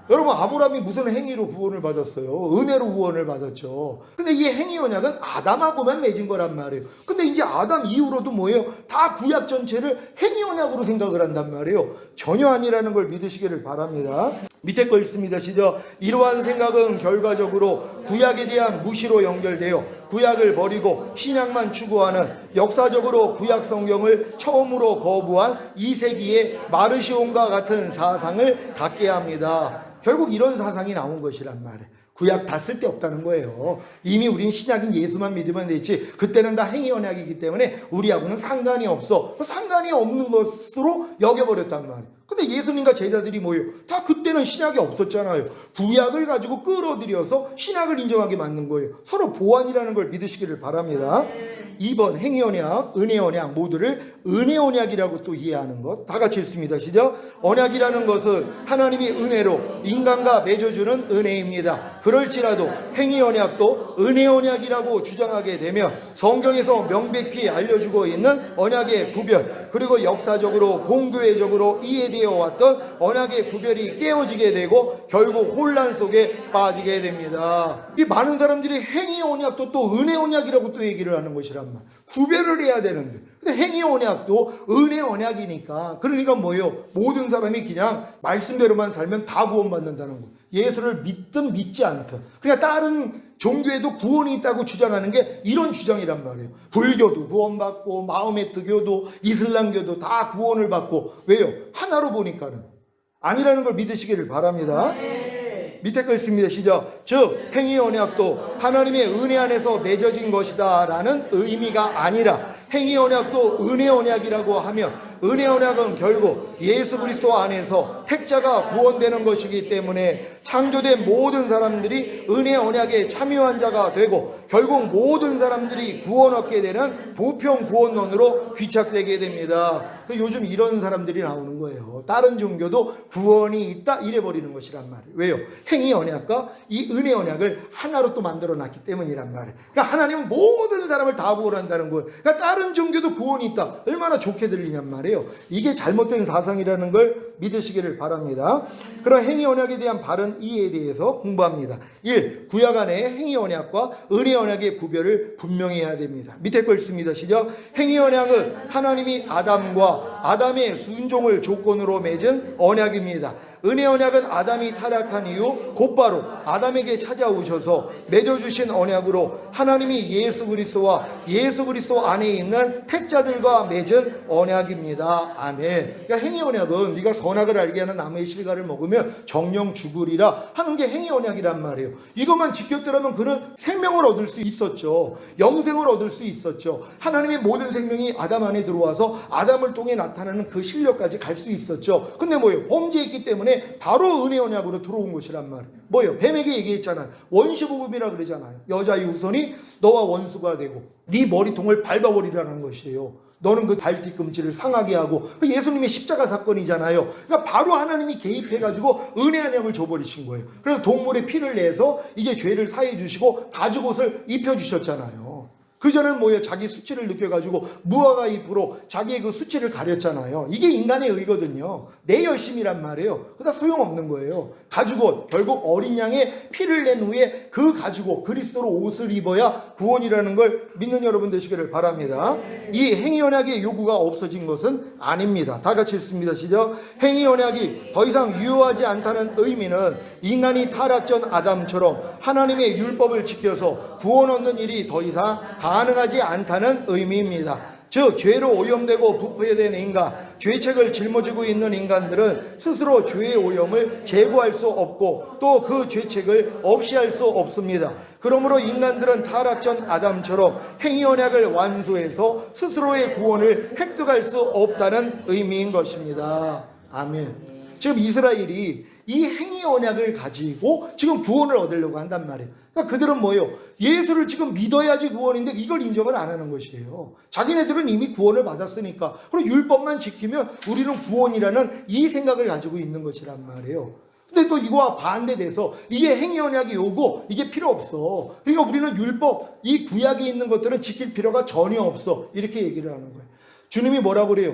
여러분 아브라함이 무슨 행위로 구원을 받았어요? 은혜로 구원을 받았죠. 근데 이 행위 언약은 아담하고만 맺은 거란 말이에요. 근데 이제 아담 이후로도 뭐예요? 다 구약 전체를 행위 언약으로 생각을 한단 말이에요. 전혀 아니라는 걸 믿으시기를 바랍니다. 밑에 거 읽습니다. 시작. 이러한 생각은 결과적으로 구약에 대한 무시로 연결되어 구약을 버리고 신약만 추구하는 역사적으로 구약 성경을 처음으로 거부한 2세기의 마르시온과 같은 사상을 갖게 합니다. 결국 이런 사상이 나온 것이란 말이에요. 구약 다 쓸데없다는 거예요. 이미 우린 신약인 예수만 믿으면 되지. 그때는 다 행위 언약이기 때문에 우리하고는 상관이 없어. 상관이 없는 것으로 여겨버렸단 말이에요. 근데 예수님과 제자들이 뭐예요? 다 그때는 신약이 없었잖아요. 구약을 가지고 끌어들여서 신약을 인정하게 만든 거예요. 서로 보완이라는 걸 믿으시기를 바랍니다. 2번 행위 언약, 은혜 언약 모두를 은혜 언약이라고 또 이해하는 것. 다 같이 읽습니다. 시작. 언약이라는 것은 하나님이 은혜로 인간과 맺어주는 은혜입니다. 그럴지라도 행위 언약도 은혜 언약이라고 주장하게 되면 성경에서 명백히 알려주고 있는 언약의 구별 그리고 역사적으로 공교회적으로 이해되어 왔던 언약의 구별이 깨어지게 되고 결국 혼란 속에 빠지게 됩니다. 이 많은 사람들이 행위 언약도 또 은혜 언약이라고 또 얘기를 하는 것이란 말. 구별을 해야 되는데 근데 행위 언약도 은혜 언약이니까 그러니까 뭐예요? 모든 사람이 그냥 말씀대로만 살면 다 구원받는다는 거. 예수를 믿든 믿지 않든 그러니까 다른 종교에도 구원이 있다고 주장하는 게 이런 주장이란 말이에요. 불교도 구원받고 마호메 트교도 이슬람교도 다 구원을 받고 왜요? 하나로 보니까는 아니라는 걸 믿으시기를 바랍니다. 밑에 거 읽습니다. 시작. 즉 행위 언약도 하나님의 은혜 안에서 맺어진 것이다 라는 의미가 아니라 행위 언약도 은혜 언약이라고 하면 은혜 언약은 결국 예수 그리스도 안에서 택자가 구원되는 것이기 때문에 창조된 모든 사람들이 은혜 언약에 참여한 자가 되고 결국 모든 사람들이 구원 얻게 되는 보편 구원론으로 귀착되게 됩니다. 요즘 이런 사람들이 나오는 거예요. 다른 종교도 구원이 있다 이래버리는 것이란 말이에요. 왜요? 행위 언약과 이 은혜 언약을 하나로 또 만들어 놨기 때문이란 말이에요. 그러니까 하나님은 모든 사람을 다 구원한다는 거예요. 그러니까 다른 종교도 구원이 있다. 얼마나 좋게 들리냔 말이에요. 이게 잘못된 사상이라는 걸 믿으시기를 바랍니다. 그런 행위 언약에 대한 바른 이해에 대해서 공부합니다. 1. 구약 안에 행위 언약과 은혜 언약의 구별을 분명히 해야 됩니다. 밑에 거 읽습니다. 시작. 행위 언약은 하나님이 아담과 아담의 순종을 조건으로 맺은 언약입니다. 은혜 언약은 아담이 타락한 이후 곧바로 아담에게 찾아오셔서 맺어주신 언약으로 하나님이 예수 그리스도와 예수 그리스도 안에 있는 택자들과 맺은 언약입니다. 아멘. 그러니까 행위 언약은 네가 선악을 알게 하는 나무의 실과를 먹으면 정령 죽으리라 하는 게 행위 언약이란 말이에요. 이것만 지켰더라면 그는 생명을 얻을 수 있었죠. 영생을 얻을 수 있었죠. 하나님의 모든 생명이 아담 안에 들어와서 아담을 통해 나타나는 그 실력까지 갈 수 있었죠. 근데 뭐예요? 범죄했기 때문에 바로 은혜 언약으로 들어온 것이란 말이에요. 뭐예요? 뱀에게 얘기했잖아요. 원수복음이라 그러잖아요. 여자의 후손이 너와 원수가 되고 네 머리통을 밟아버리라는 것이에요. 너는 그 발 뒤꿈치를 상하게 하고 예수님의 십자가 사건이잖아요. 그러니까 바로 하나님이 개입해가지고 은혜 언약을 줘버리신 거예요. 그래서 동물의 피를 내서 이제 죄를 사해 주시고 가죽옷을 입혀주셨잖아요. 그전엔 뭐예요? 자기 수치를 느껴가지고 무화과 잎으로 자기의 그 수치를 가렸잖아요. 이게 인간의 의거든요. 내 열심이란 말이에요. 그러다 소용없는 거예요. 가죽옷, 결국 어린 양의 피를 낸 후에 그 가죽옷, 그리스도로 옷을 입어야 구원이라는 걸 믿는 여러분 되시기를 바랍니다. 이 행위 언약의 요구가 없어진 것은 아닙니다. 다 같이 읽습니다. 시작. 행위 언약이 더 이상 유효하지 않다는 의미는 인간이 타락 전 아담처럼 하나님의 율법을 지켜서 구원 얻는 일이 더 이상 가능하지 않다는 의미입니다. 즉 죄로 오염되고 부패된 인간, 죄책을 짊어지고 있는 인간들은 스스로 죄의 오염을 제거할 수 없고 또 그 죄책을 없이 할 수 없습니다. 그러므로 인간들은 타락 전 아담처럼 행위 언약을 완수해서 스스로의 구원을 획득할 수 없다는 의미인 것입니다. 아멘. 지금 이스라엘이 이 행위 언약을 가지고 지금 구원을 얻으려고 한단 말이에요. 그러니까 그들은 뭐예요? 예수를 지금 믿어야지 구원인데 이걸 인정을 안 하는 것이에요. 자기네들은 이미 구원을 받았으니까 그리고 율법만 지키면 우리는 구원이라는 이 생각을 가지고 있는 것이란 말이에요. 근데 또 이거와 반대돼서 이게 행위 언약이 오고 이게 필요 없어. 그러니까 우리는 율법, 이 구약에 있는 것들은 지킬 필요가 전혀 없어. 이렇게 얘기를 하는 거예요. 주님이 뭐라고 그래요?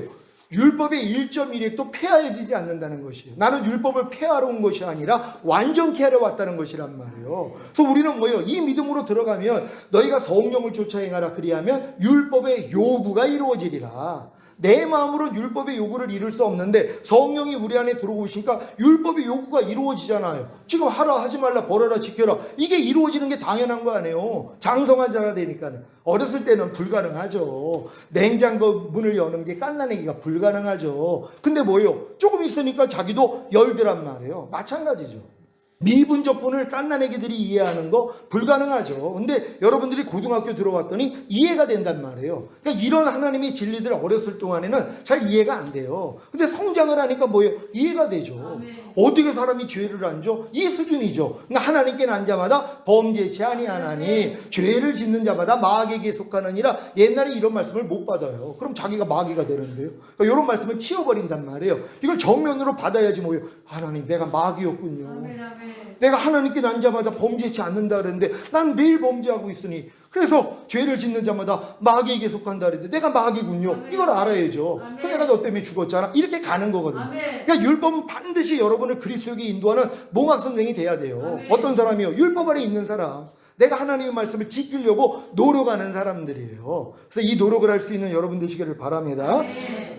율법의 1.1획도 폐하해지지 않는다는 것이에요. 나는 율법을 폐하러 온 것이 아니라 완전케 하러 왔다는 것이란 말이에요. 그래서 우리는 뭐예요? 이 믿음으로 들어가면 너희가 성령을 쫓아 행하라 그리하면 율법의 요구가 이루어지리라. 내 마음으로 율법의 요구를 이룰 수 없는데 성령이 우리 안에 들어오시니까 율법의 요구가 이루어지잖아요. 지금 하라 하지 말라 벌어라 지켜라 이게 이루어지는 게 당연한 거 아니에요. 장성한 자가 되니까는. 어렸을 때는 불가능하죠. 냉장고 문을 여는 게 깐나내기가 불가능하죠. 근데 뭐예요? 조금 있으니까 자기도 열더란 말이에요. 마찬가지죠. 미분적분을 깐나내기들이 이해하는 거 불가능하죠. 근데 여러분들이 고등학교 들어왔더니 이해가 된단 말이에요. 그러니까 이런 하나님의 진리들 어렸을 동안에는 잘 이해가 안 돼요. 근데 성장을 하니까 뭐예요? 이해가 되죠. 어떻게 사람이 죄를 안 줘? 이 수준이죠. 그러니까 하나님께 난 자마다 범죄치 아니하나니 죄를 짓는 자마다 마귀에게 속하느니라. 옛날에 이런 말씀을 못 받아요. 그럼 자기가 마귀가 되는데요. 그러니까 이런 말씀을 치워버린단 말이에요. 이걸 정면으로 받아야지 뭐예요? 하나님 내가 마귀였군요. 내가 하나님께 난 자마다 범죄치 않는다 그랬는데 난 매일 범죄하고 있으니 그래서 죄를 짓는 자마다 마귀에게 속한다 그랬는데 내가 마귀군요. 이걸 알아야죠. 그 내가 너 때문에 죽었잖아. 이렇게 가는 거거든요. 그러니까 율법은 반드시 여러분을 그리스도에게 인도하는 몽학선생이 돼야 돼요. 어떤 사람이요? 율법 아래 있는 사람. 내가 하나님의 말씀을 지키려고 노력하는 사람들이에요. 그래서 이 노력을 할 수 있는 여러분 되시기를 바랍니다.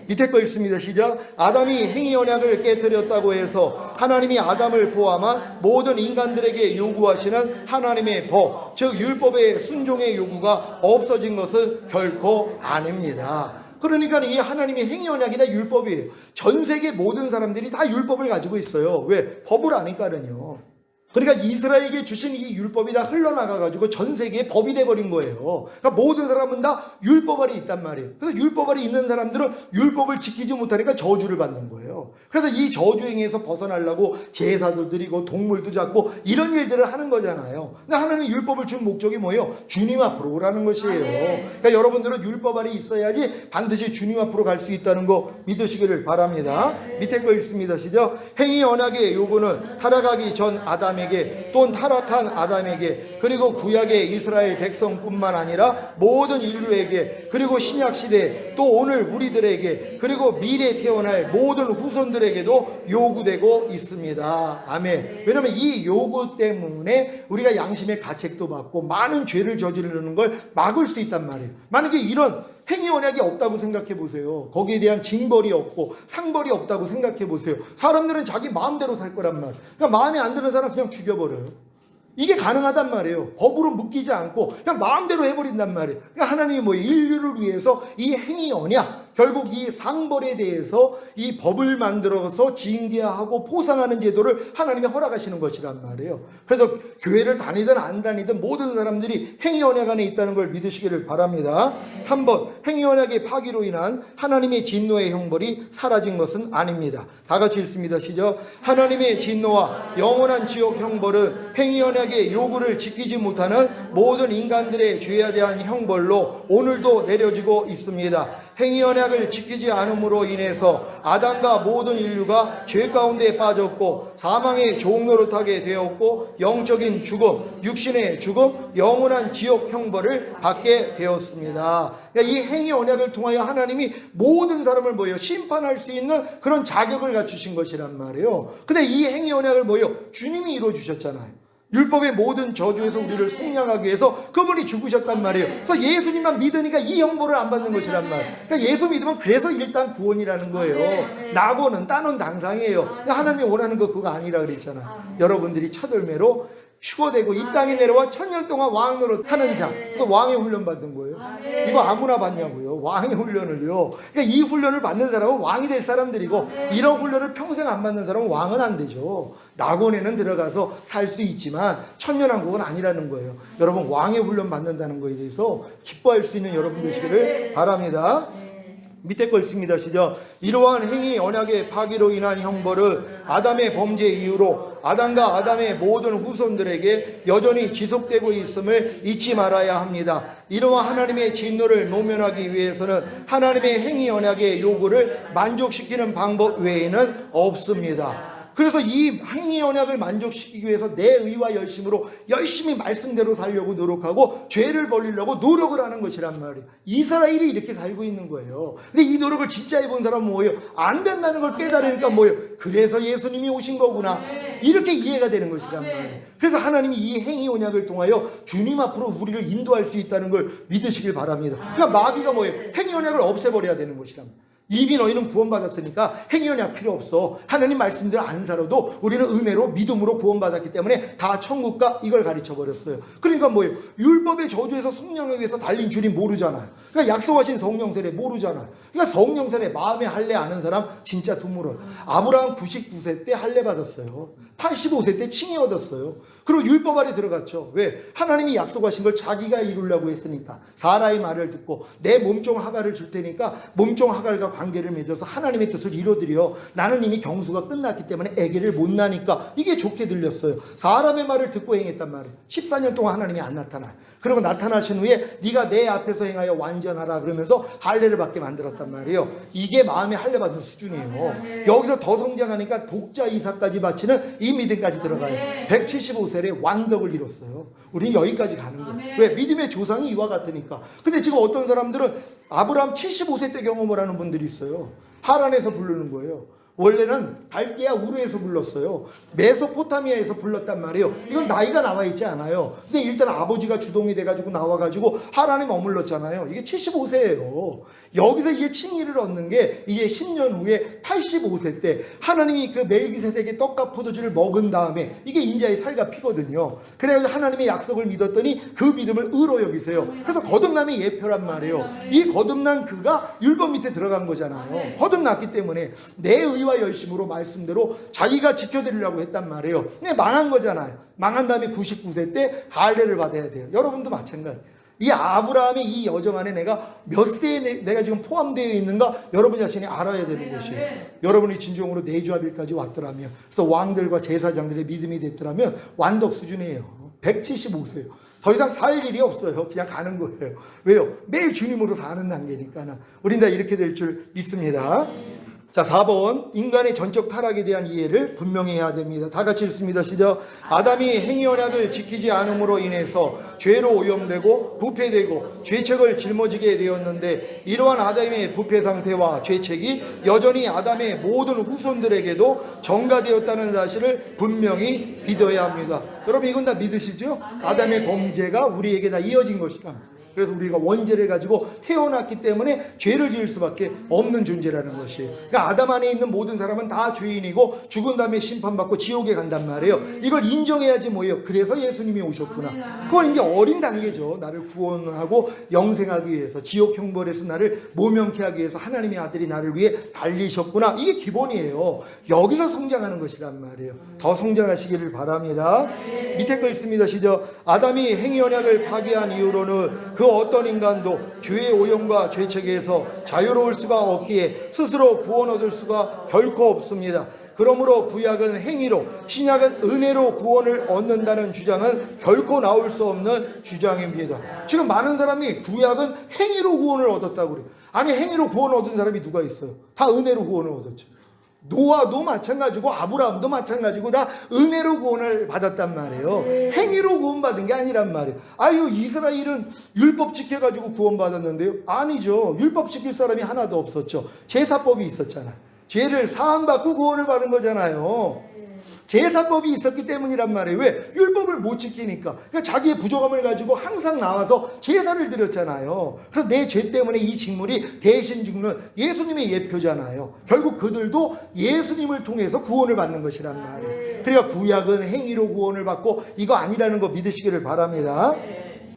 밑에 거 읽습니다. 시작. 아담이 행위 언약을 깨뜨렸다고 해서 하나님이 아담을 포함한 모든 인간들에게 요구하시는 하나님의 법, 즉 율법의 순종의 요구가 없어진 것은 결코 아닙니다. 그러니까 이 하나님의 행위 언약이 다 율법이에요. 전 세계 모든 사람들이 다 율법을 가지고 있어요. 왜? 법을 아니까는요. 그러니까 이스라엘에게 주신 이 율법이 다 흘러나가가지고 전 세계에 법이 돼버린 거예요. 그러니까 모든 사람은 다 율법 아래 있단 말이에요. 그래서 율법 아래 있는 사람들은 율법을 지키지 못하니까 저주를 받는 거예요. 그래서 이 저주행에서 벗어나려고 제사도 드리고 동물도 잡고 이런 일들을 하는 거잖아요. 근데 하나님이 율법을 준 목적이 뭐예요? 주님 앞으로 오라는 것이에요. 그러니까 여러분들은 율법 아래 있어야지 반드시 주님 앞으로 갈 수 있다는 거 믿으시기를 바랍니다. 밑에 거 읽습니다. 시작. 행위 언약의 요구는 타락하기 전 아담에게 또 타락한 아담에게 그리고 구약의 이스라엘 백성뿐만 아니라 모든 인류에게 그리고 신약시대 또 오늘 우리들에게 그리고 미래 태어날 모든 후손들에게도 요구되고 있습니다. 아멘. 왜냐하면 이 요구 때문에 우리가 양심의 가책도 받고 많은 죄를 저지르는 걸 막을 수 있단 말이에요. 만약에 이런 행위 언약이 없다고 생각해 보세요. 거기에 대한 징벌이 없고 상벌이 없다고 생각해 보세요. 사람들은 자기 마음대로 살 거란 말이에요. 그러니까 마음에 안 드는 사람 그냥 죽여버려요. 이게 가능하단 말이에요. 법으로 묶이지 않고 그냥 마음대로 해버린단 말이에요. 그러니까 하나님이 뭐 인류를 위해서 이 행위 언약, 결국 이 상벌에 대해서 이 법을 만들어서 징계하고 포상하는 제도를 하나님이 허락하시는 것이란 말이에요. 그래서 교회를 다니든 안 다니든 모든 사람들이 행위 언약 안에 있다는 걸 믿으시기를 바랍니다. 3번, 행위 언약의 파기로 인한 하나님의 진노의 형벌이 사라진 것은 아닙니다. 다 같이 읽습니다. 시작. 하나님의 진노와 영원한 지옥 형벌은 행위 언약의 요구를 지키지 못하는 모든 인간들의 죄에 대한 형벌로 오늘도 내려지고 있습니다. 행위 언약을 지키지 않음으로 인해서 아담과 모든 인류가 죄 가운데 빠졌고 사망의 종노릇하게 되었고 영적인 죽음, 육신의 죽음, 영원한 지옥 형벌을 받게 되었습니다. 그러니까 이 행위 언약을 통하여 하나님이 모든 사람을 뭐예요? 심판할 수 있는 그런 자격을 갖추신 것이란 말이에요. 근데 이 행위 언약을 뭐예요? 주님이 이루어 주셨잖아요. 율법의 모든 저주에서 우리를 속량하기 위해서 그분이 죽으셨단 말이에요. 그래서 예수님만 믿으니까 이 형벌을 안 받는 것이란 말이에요. 그러니까 예수 믿으면 그래서 일단 구원이라는 거예요. 나고는 따놓은 당상이에요. 하나님이 원하는 거 그거 아니라 그랬잖아. 여러분들이 첫 열매로 휴거되고 이 땅에 내려와 1000년 동안 왕 노릇 하는 자. 그래서 왕의 훈련 받은 거예요. 이거 아무나 받냐고요. 왕의 훈련을요. 그러니까 이 훈련을 받는 사람은 왕이 될 사람들이고 이런 훈련을 평생 안 받는 사람은 왕은 안 되죠. 낙원에는 들어가서 살 수 있지만 천년왕국은 아니라는 거예요. 여러분 왕의 훈련 받는다는 거에 대해서 기뻐할 수 있는 여러분 되시기를 바랍니다. 밑에 거 있습니다. 시작. 이러한 행위 언약의 파기로 인한 형벌은 아담의 범죄 이후로 아담과 아담의 모든 후손들에게 여전히 지속되고 있음을 잊지 말아야 합니다. 이러한 하나님의 진노를 모면하기 위해서는 하나님의 행위 언약의 요구를 만족시키는 방법 외에는 없습니다. 그래서 이 행위 언약을 만족시키기 위해서 내 의와 열심으로 열심히 말씀대로 살려고 노력하고 죄를 벌리려고 노력을 하는 것이란 말이에요. 이스라엘이 이렇게 살고 있는 거예요. 근데 이 노력을 진짜 해본 사람은 뭐예요? 안 된다는 걸 깨달으니까 뭐예요? 그래서 예수님이 오신 거구나. 이렇게 이해가 되는 것이란 말이에요. 그래서 하나님이 이 행위 언약을 통하여 주님 앞으로 우리를 인도할 수 있다는 걸 믿으시길 바랍니다. 그러니까 마귀가 뭐예요? 행위 언약을 없애버려야 되는 것이란 말이에요. 이미 너희는 구원받았으니까 행위 언약 필요 없어. 하나님 말씀대로 안 살아도 우리는 은혜로 믿음으로 구원받았기 때문에 다 천국가 이걸 가르쳐버렸어요. 그러니까 뭐예요? 율법의 저주에서 속량하기 위해서 달린 줄이 모르잖아요. 그러니까 약속하신 성령 세례 모르잖아요. 그러니까 성령 세례 마음에 할례 아는 사람 진짜 드물어요. 아브라함 99세 때 할례 받았어요. 85세 때 칭의 얻었어요. 그리고 율법 아래 들어갔죠. 왜? 하나님이 약속하신 걸 자기가 이루려고 했으니까. 사라의 말을 듣고 내 몸종 하갈을 줄 테니까 몸종 하갈과 관계를 맺어서 하나님의 뜻을 이루어드려. 나는 이미 경수가 끝났기 때문에 아기를 못 낳으니까 이게 좋게 들렸어요. 사람의 말을 듣고 행했단 말이에요. 14년 동안 하나님이 안 나타나요. 그리고 나타나신 후에 네가 내 앞에서 행하여 완전하라 그러면서 할례를 받게 만들었단 말이에요. 이게 마음에 할례 받은 수준이에요. 여기서 더 성장하니까 독자 이삭까지 바치는 이 믿음까지 들어가요. 175세에 완벽을 이뤘어요. 우리는 여기까지 가는 거예요. 왜? 믿음의 조상이 이와 같으니까. 근데 지금 어떤 사람들은 아브라함 75세 때 경험을 하는 분들이 있어요. 하란에서 부르는 거예요. 원래는 갈대아 우르에서 불렀어요. 메소포타미아에서 불렀단 말이에요. 이건 나이가 나와 있지 않아요. 근데 일단 아버지가 주동이 돼가지고 나와가지고 하란에 머물렀잖아요. 이게 75세예요. 여기서 이게 칭의를 얻는 게 이게 10년 후에 85세 때 하나님이 그 멜기세덱의 떡과 포도주를 먹은 다음에 이게 인자의 살과 피거든요. 그래가지고 하나님의 약속을 믿었더니 그 믿음을 의로 여기세요. 그래서 거듭남의 예표란 말이에요. 이 거듭난 그가 율법 밑에 들어간 거잖아요. 거듭났기 때문에 내 의와 열심으로 말씀대로 자기가 지켜드리려고 했단 말이에요. 근데 망한 거잖아요. 망한 다음에 99세 때 할례를 받아야 돼요. 여러분도 마찬가지. 이 아브라함의 이 여정 안에 내가 몇 세에 내가 지금 포함되어 있는가 여러분 자신이 알아야 되는 것이에요. 여러분이 진정으로 내주합일까지 왔더라면, 그래서 왕들과 제사장들의 믿음이 됐더라면 완덕 수준이에요. 175세예요. 더 이상 살 일이 없어요. 그냥 가는 거예요. 왜요? 매일 주님으로 사는 단계니까. 우린 다 이렇게 될 줄 믿습니다. 자, 4번. 인간의 전적 타락에 대한 이해를 분명히 해야 됩니다. 다 같이 읽습니다. 시작. 아담이 행위 언약을 지키지 않음으로 인해서 죄로 오염되고 부패되고 죄책을 짊어지게 되었는데, 이러한 아담의 부패 상태와 죄책이 여전히 아담의 모든 후손들에게도 전가되었다는 사실을 분명히 믿어야 합니다. 여러분 이건 다 믿으시죠? 아담의 범죄가 우리에게 다 이어진 것이다. 그래서 우리가 원죄를 가지고 태어났기 때문에 죄를 지을 수밖에 없는 존재라는 것이에요. 그러니까 아담 안에 있는 모든 사람은 다 죄인이고 죽은 다음에 심판받고 지옥에 간단 말이에요. 이걸 인정해야지 뭐예요? 그래서 예수님이 오셨구나. 그건 이제 어린 단계죠. 나를 구원하고 영생하기 위해서, 지옥 형벌에서 나를 모면케 하기 위해서 하나님의 아들이 나를 위해 달리셨구나. 이게 기본이에요. 여기서 성장하는 것이란 말이에요. 더 성장하시기를 바랍니다. 밑에 거 있습니다. 시작. 아담이 행위 언약을 파기한 이후로는 그 어떤 인간도 죄의 오염과 죄책에서 자유로울 수가 없기에 스스로 구원 얻을 수가 결코 없습니다. 그러므로 구약은 행위로, 신약은 은혜로 구원을 얻는다는 주장은 결코 나올 수 없는 주장입니다. 지금 많은 사람이 구약은 행위로 구원을 얻었다고 그래요. 아니, 행위로 구원을 얻은 사람이 누가 있어요? 다 은혜로 구원을 얻었죠. 노아도 마찬가지고 아브라함도 마찬가지고 다 은혜로 구원을 받았단 말이에요. 행위로 구원받은 게 아니란 말이에요. 아유, 이스라엘은 율법 지켜가지고 구원받았는데요? 아니죠. 율법 지킬 사람이 하나도 없었죠. 제사법이 있었잖아요. 죄를 사함받고 구원을 받은 거잖아요. 제사법이 있었기 때문이란 말이에요. 왜? 율법을 못 지키니까. 그러니까 자기의 부족함을 가지고 항상 나와서 제사를 드렸잖아요. 그래서 내 죄 때문에 이 직물이 대신 죽는 예수님의 예표잖아요. 결국 그들도 예수님을 통해서 구원을 받는 것이란 말이에요. 그러니까 구약은 행위로 구원을 받고 이거 아니라는 거 믿으시기를 바랍니다.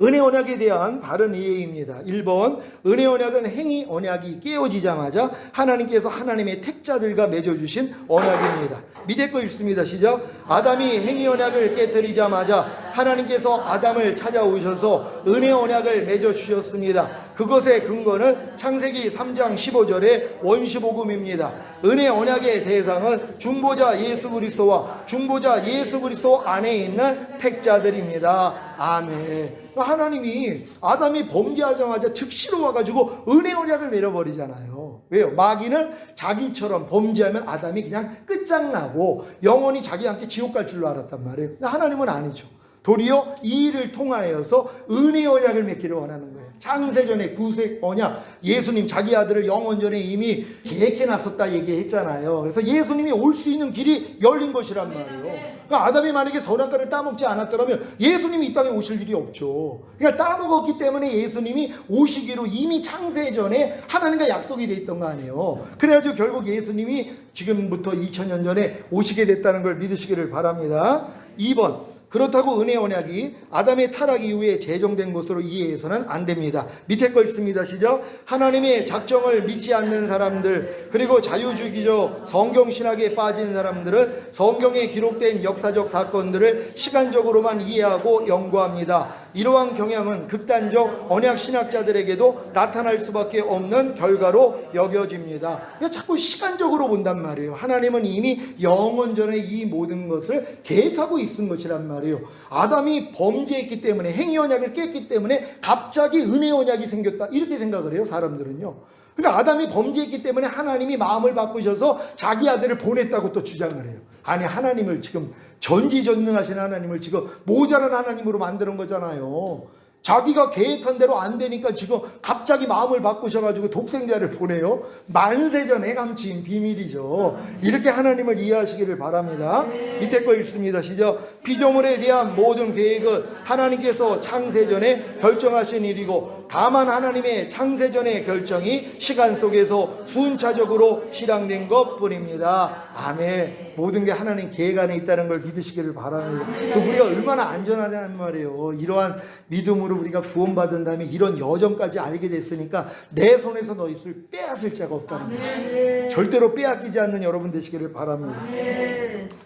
은혜 언약에 대한 바른 이해입니다. 1번, 은혜 언약은 행위 언약이 깨어지자마자 하나님께서 하나님의 택자들과 맺어주신 언약입니다. 밑에 거 읽습니다. 시작. 아담이 행위 언약을 깨뜨리자마자 하나님께서 아담을 찾아오셔서 은혜 언약을 맺어주셨습니다. 그것의 근거는 창세기 3장 15절의 원시복음입니다. 은혜 언약의 대상은 중보자 예수 그리스도와 중보자 예수 그리스도 안에 있는 택자들입니다. 아멘. 하나님이 아담이 범죄하자마자 즉시로 와가지고 은혜 언약을 내려버리잖아요. 왜요? 마귀는 자기처럼 범죄하면 아담이 그냥 끝장나고 영원히 자기와 함께 지옥 갈 줄로 알았단 말이에요. 하나님은 아니죠. 도리어 이 일을 통하여서 은혜 언약을 맺기를 원하는 거예요. 창세전에 구속 언약, 예수님 자기 아들을 영원전에 이미 계획해놨었다 얘기했잖아요. 그래서 예수님이 올 수 있는 길이 열린 것이란 말이에요. 그러니까 아담이 만약에 선악과를 따먹지 않았더라면 예수님이 이 땅에 오실 일이 없죠. 그러니까 따먹었기 때문에 예수님이 오시기로 이미 창세전에 하나님과 약속이 돼 있던 거 아니에요. 그래가지고 결국 예수님이 지금부터 2000년 전에 오시게 됐다는 걸 믿으시기를 바랍니다. 2번, 그렇다고 은혜 언약이 아담의 타락 이후에 제정된 것으로 이해해서는 안 됩니다. 밑에 거 있습니다. 시작. 하나님의 작정을 믿지 않는 사람들, 그리고 자유주의적 성경신학에 빠진 사람들은 성경에 기록된 역사적 사건들을 시간적으로만 이해하고 연구합니다. 이러한 경향은 극단적 언약신학자들에게도 나타날 수밖에 없는 결과로 여겨집니다. 그러니까 자꾸 시간적으로 본단 말이에요. 하나님은 이미 영원전에 이 모든 것을 계획하고 있은 것이란 말이에요. 아담이 범죄했기 때문에, 행위 언약을 깼기 때문에 갑자기 은혜 언약이 생겼다, 이렇게 생각을 해요, 사람들은요. 그러니까 아담이 범죄했기 때문에 하나님이 마음을 바꾸셔서 자기 아들을 보냈다고 또 주장을 해요. 아니, 하나님을 지금 전지전능하신 하나님을 지금 모자란 하나님으로 만드는 거잖아요. 자기가 계획한 대로 안 되니까 지금 갑자기 마음을 바꾸셔가지고 독생자를 보내요. 만세전에 감추인 비밀이죠. 이렇게 하나님을 이해하시기를 바랍니다. 밑에 거 읽습니다. 시작. 피조물에 대한 모든 계획은 하나님께서 창세전에 결정하신 일이고, 다만 하나님의 창세전의 결정이 시간 속에서 순차적으로 실행된 것뿐입니다. 아멘. 모든 게 하나님 계획 안에 있다는 걸 믿으시기를 바랍니다. 우리가 얼마나 안전하냐는 말이에요. 이러한 믿음으로 우리가 구원받은 다음에 이런 여정까지 알게 됐으니까 내 손에서 너희를 빼앗을 자가 없다는 것입니다. 절대로 빼앗기지 않는 여러분 되시기를 바랍니다.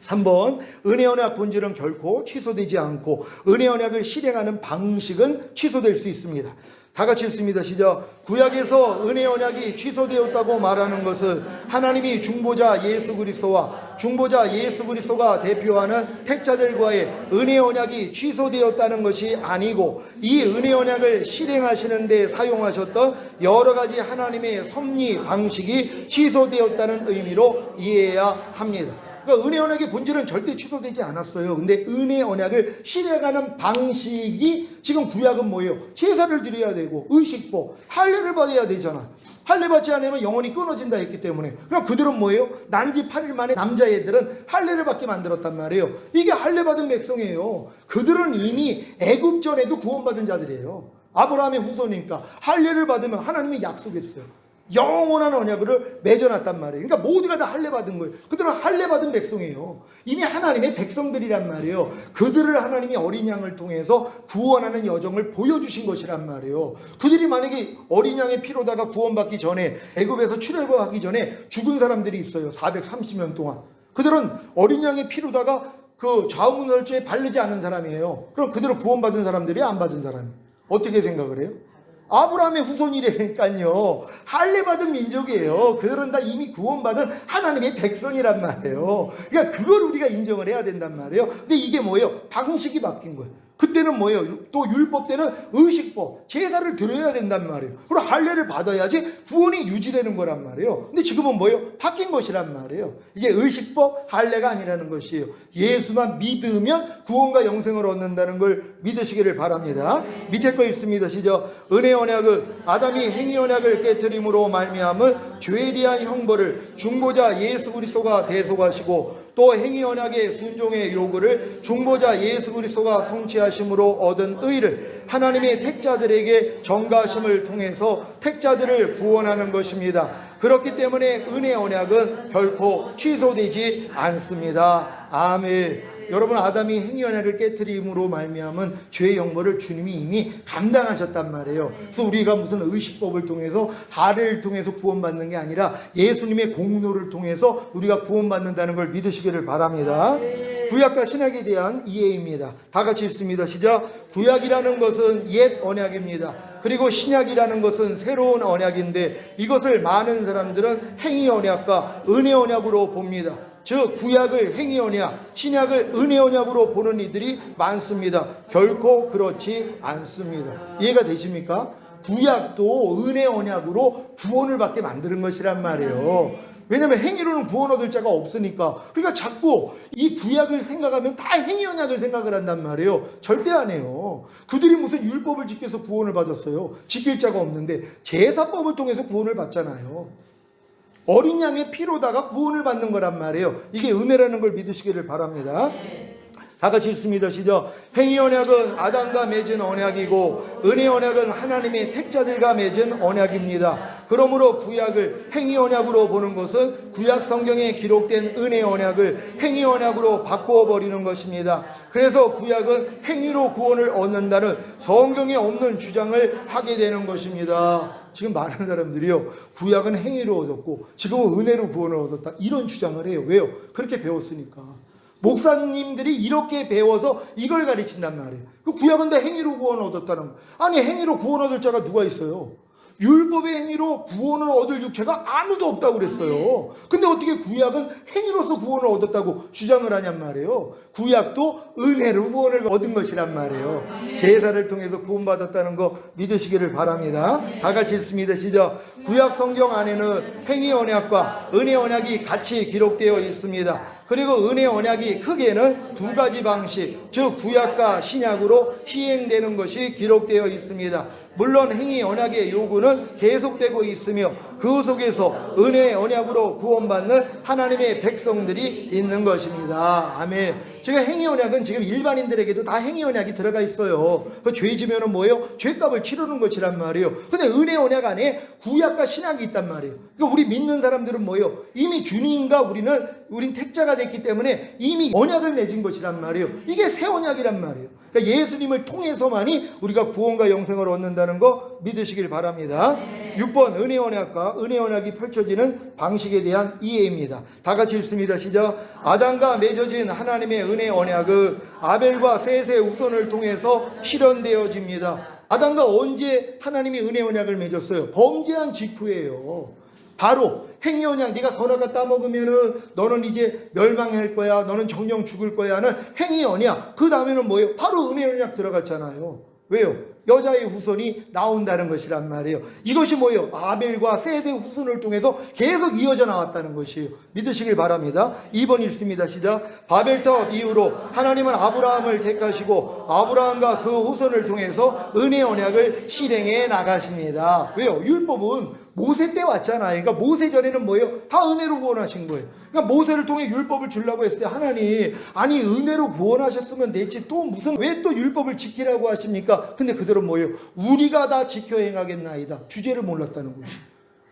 3번, 은혜 언약 본질은 결코 취소되지 않고 은혜 언약을 실행하는 방식은 취소될 수 있습니다. 다 같이 읽습니다. 시작. 구약에서 은혜 언약이 취소되었다고 말하는 것은 하나님이 중보자 예수 그리스도와 중보자 예수 그리스도가 대표하는 택자들과의 은혜 언약이 취소되었다는 것이 아니고, 이 은혜 언약을 실행하시는 데 사용하셨던 여러 가지 하나님의 섭리 방식이 취소되었다는 의미로 이해해야 합니다. 그러니까 은혜 언약의 본질은 절대 취소되지 않았어요. 근데 은혜 언약을 실행하는 방식이, 지금 구약은 뭐예요? 제사를 드려야 되고 의식보, 할례를 받아야 되잖아. 할례 받지 않으면 영혼이 끊어진다 했기 때문에. 그럼 그들은 뭐예요? 난지 8일 만에 남자애들은 할례를 받게 만들었단 말이에요. 이게 할례 받은 백성이에요. 그들은 이미 애굽전에도 구원받은 자들이에요. 아브라함의 후손이니까 할례를 받으면 하나님이 약속했어요. 영원한 언약을 맺어놨단 말이에요. 그러니까 모두가 다 할례 받은 거예요. 그들은 할례 받은 백성이에요. 이미 하나님의 백성들이란 말이에요. 그들을 하나님이 어린 양을 통해서 구원하는 여정을 보여주신 것이란 말이에요. 그들이 만약에 어린 양의 피로다가 구원받기 전에, 애굽에서 출애굽하기 전에 죽은 사람들이 있어요. 430년 동안. 그들은 어린 양의 피로다가 그 좌우문설주에 바르지 않은 사람이에요. 그럼 그들은 구원받은 사람들이 안 받은 사람이에요. 어떻게 생각을 해요? 아브라함의 후손이라니까요. 할례 받은 민족이에요. 그들은 다 이미 구원받은 하나님의 백성이란 말이에요. 그러니까 그걸 우리가 인정을 해야 된단 말이에요. 근데 이게 뭐예요? 방식이 바뀐 거예요. 그때는 뭐예요? 또 율법 때는 의식법, 제사를 드려야 된단 말이에요. 그리고 할례를 받아야지 구원이 유지되는 거란 말이에요. 근데 지금은 뭐예요? 바뀐 것이란 말이에요. 이제 의식법, 할례가 아니라는 것이에요. 예수만 믿으면 구원과 영생을 얻는다는 걸 믿으시기를 바랍니다. 밑에 거 있습니다. 시작. 은혜 언약은 아담이 행위 언약을 깨뜨림으로 말미암은 죄에 대한 형벌을 중보자 예수 그리스도가 대속하시고 또 행위 언약의 순종의 요구를 중보자 예수 그리스도가 성취하심으로 얻은 의를 하나님의 택자들에게 전가하심을 통해서 택자들을 구원하는 것입니다. 그렇기 때문에 은혜 언약은 결코 취소되지 않습니다. 아멘. 여러분, 아담이 행위 언약을 깨트림으로 말미암은 죄의 형벌을 주님이 이미 감당하셨단 말이에요. 그래서 우리가 무슨 의식법을 통해서 할례를 통해서 구원받는 게 아니라 예수님의 공로를 통해서 우리가 구원받는다는 걸 믿으시기를 바랍니다. 구약과 신약에 대한 이해입니다. 다 같이 읽습니다. 시작. 구약이라는 것은 옛 언약입니다. 그리고 신약이라는 것은 새로운 언약인데 이것을 많은 사람들은 행위 언약과 은혜 언약으로 봅니다. 즉 구약을 행위 언약, 신약을 은혜 언약으로 보는 이들이 많습니다. 결코 그렇지 않습니다. 이해가 되십니까? 구약도 은혜 언약으로 구원을 받게 만드는 것이란 말이에요. 왜냐하면 행위로는 구원 얻을 자가 없으니까. 그러니까 자꾸 이 구약을 생각하면 다 행위 언약을 생각을 한단 말이에요. 절대 안 해요. 그들이 무슨 율법을 지켜서 구원을 받았어요? 지킬 자가 없는데 제사법을 통해서 구원을 받잖아요. 어린 양의 피로다가 구원을 받는 거란 말이에요. 이게 은혜라는 걸 믿으시기를 바랍니다. 다 같이 읽습니다. 시작. 행위 언약은 아담과 맺은 언약이고 은혜 언약은 하나님의 택자들과 맺은 언약입니다. 그러므로 구약을 행위 언약으로 보는 것은 구약 성경에 기록된 은혜 언약을 행위 언약으로 바꾸어 버리는 것입니다. 그래서 구약은 행위로 구원을 얻는다는 성경에 없는 주장을 하게 되는 것입니다. 지금 많은 사람들이요, 구약은 행위로 얻었고 지금은 은혜로 구원을 얻었다, 이런 주장을 해요. 왜요? 그렇게 배웠으니까. 목사님들이 이렇게 배워서 이걸 가르친단 말이에요. 그 구약은 다 행위로 구원을 얻었다는 거. 아니, 행위로 구원 얻을 자가 누가 있어요? 율법의 행위로 구원을 얻을 육체가 아무도 없다고 그랬어요. 근데 어떻게 구약은 행위로서 구원을 얻었다고 주장을 하냔 말이에요. 구약도 은혜로 구원을 얻은 것이란 말이에요. 제사를 통해서 구원받았다는 거 믿으시기를 바랍니다. 다 같이 읽습니다. 시작. 구약 성경 안에는 행위 언약과 은혜 언약이 같이 기록되어 있습니다. 그리고 은혜 언약이 크게는 두 가지 방식, 즉 구약과 신약으로 시행되는 것이 기록되어 있습니다. 물론 행위 언약의 요구는 계속되고 있으며 그 속에서 은혜 언약으로 구원받는 하나님의 백성들이 있는 것입니다. 아멘. 제가 행위 언약은 지금 일반인들에게도 다 행위 언약이 들어가 있어요. 그 죄 지면은 뭐예요? 죄값을 치르는 것이란 말이에요. 근데 은혜 언약 안에 구약과 신약이 있단 말이에요. 그러니까 우리 믿는 사람들은 뭐예요? 이미 주님과 우린 택자가 됐기 때문에 이미 언약을 맺은 것이란 말이에요. 이게 새 언약이란 말이에요. 그러니까 예수님을 통해서만이 우리가 구원과 영생을 얻는다는 거 믿으시길 바랍니다. 6번 은혜 언약과 은혜 언약이 펼쳐지는 방식에 대한 이해입니다. 다 같이 읽습니다. 시작. 아담과 맺어진 하나님의 은혜 언약은 아벨과 셋의 후손을 통해서 실현되어집니다. 아담과 언제 하나님이 은혜 언약을 맺었어요? 범죄한 직후예요. 바로 행위 언약, 네가 선악과 따먹으면은 너는 이제 멸망할 거야, 너는 정령 죽을 거야 하는 행위 언약. 그 다음에는 뭐예요? 바로 은혜 언약 들어갔잖아요. 왜요? 여자의 후손이 나온다는 것이란 말이에요. 이것이 뭐예요? 아벨과 셋의 후손을 통해서 계속 이어져 나왔다는 것이에요. 믿으시길 바랍니다. 2번 읽습니다. 시작. 바벨탑 이후로 하나님은 아브라함을 택하시고 아브라함과 그 후손을 통해서 은혜 언약을 실행해 나가십니다. 왜요? 율법은 모세 때 왔잖아요. 그러니까 모세 전에는 뭐예요? 다 은혜로 구원하신 거예요. 그러니까 모세를 통해 율법을 주려고 했을 때 하나님, 아니 은혜로 구원하셨으면 됐지 또 무슨 왜 또 율법을 지키라고 하십니까? 근데 그들은 뭐예요? 우리가 다 지켜 행하겠나이다. 주제를 몰랐다는 것이.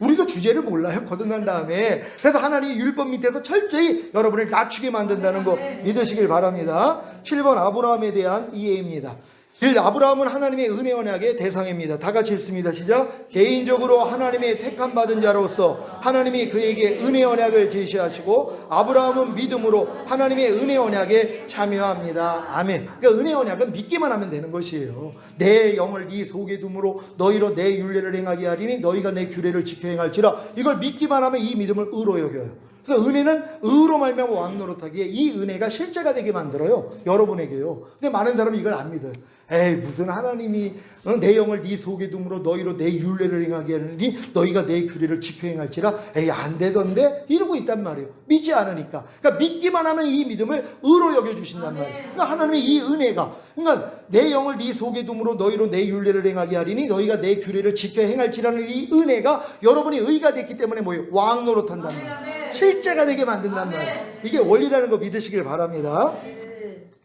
우리도 주제를 몰라요. 거듭난 다음에. 그래서 하나님이 율법 밑에서 철저히 여러분을 낮추게 만든다는 거 믿으시길 바랍니다. 7번 아브라함에 대한 이해입니다. 아브라함은 하나님의 은혜 언약의 대상입니다. 다 같이 읽습니다. 시작. 개인적으로 하나님의 택함 받은 자로서 하나님이 그에게 은혜 언약을 제시하시고 아브라함은 믿음으로 하나님의 은혜 언약에 참여합니다. 아멘. 그러니까 은혜 언약은 믿기만 하면 되는 것이에요. 내 영을 네 속에 둠으로 너희로 내 율례를 행하게 하리니 너희가 내 규례를 지켜 행할지라. 이걸 믿기만 하면 이 믿음을 의로 여겨요. 그래서 은혜는 의로 말미암아 왕노릇하기에 이 은혜가 실제가 되게 만들어요. 여러분에게요. 근데 많은 사람이 이걸 안 믿어요. 에이, 무슨 하나님이 내 영을 네 속에 둠으로 너희로 내 율례를 행하게 하니 너희가 내 규례를 지켜 행할지라. 에이, 안 되던데 이러고 있단 말이에요. 믿지 않으니까. 그러니까 믿기만 하면 이 믿음을 의로 여겨주신단 말이에요. 그러니까 하나님의 이 은혜가, 그러니까 내 영을 네 속에 둠으로 너희로 내 율례를 행하게 하리니 너희가 내 규례를 지켜 행할지라는 이 은혜가 여러분이 의가 됐기 때문에 뭐예요? 왕노릇한단 말이에요. 실제가 되게 만든단 말이에요. 이게 원리라는 거 믿으시길 바랍니다.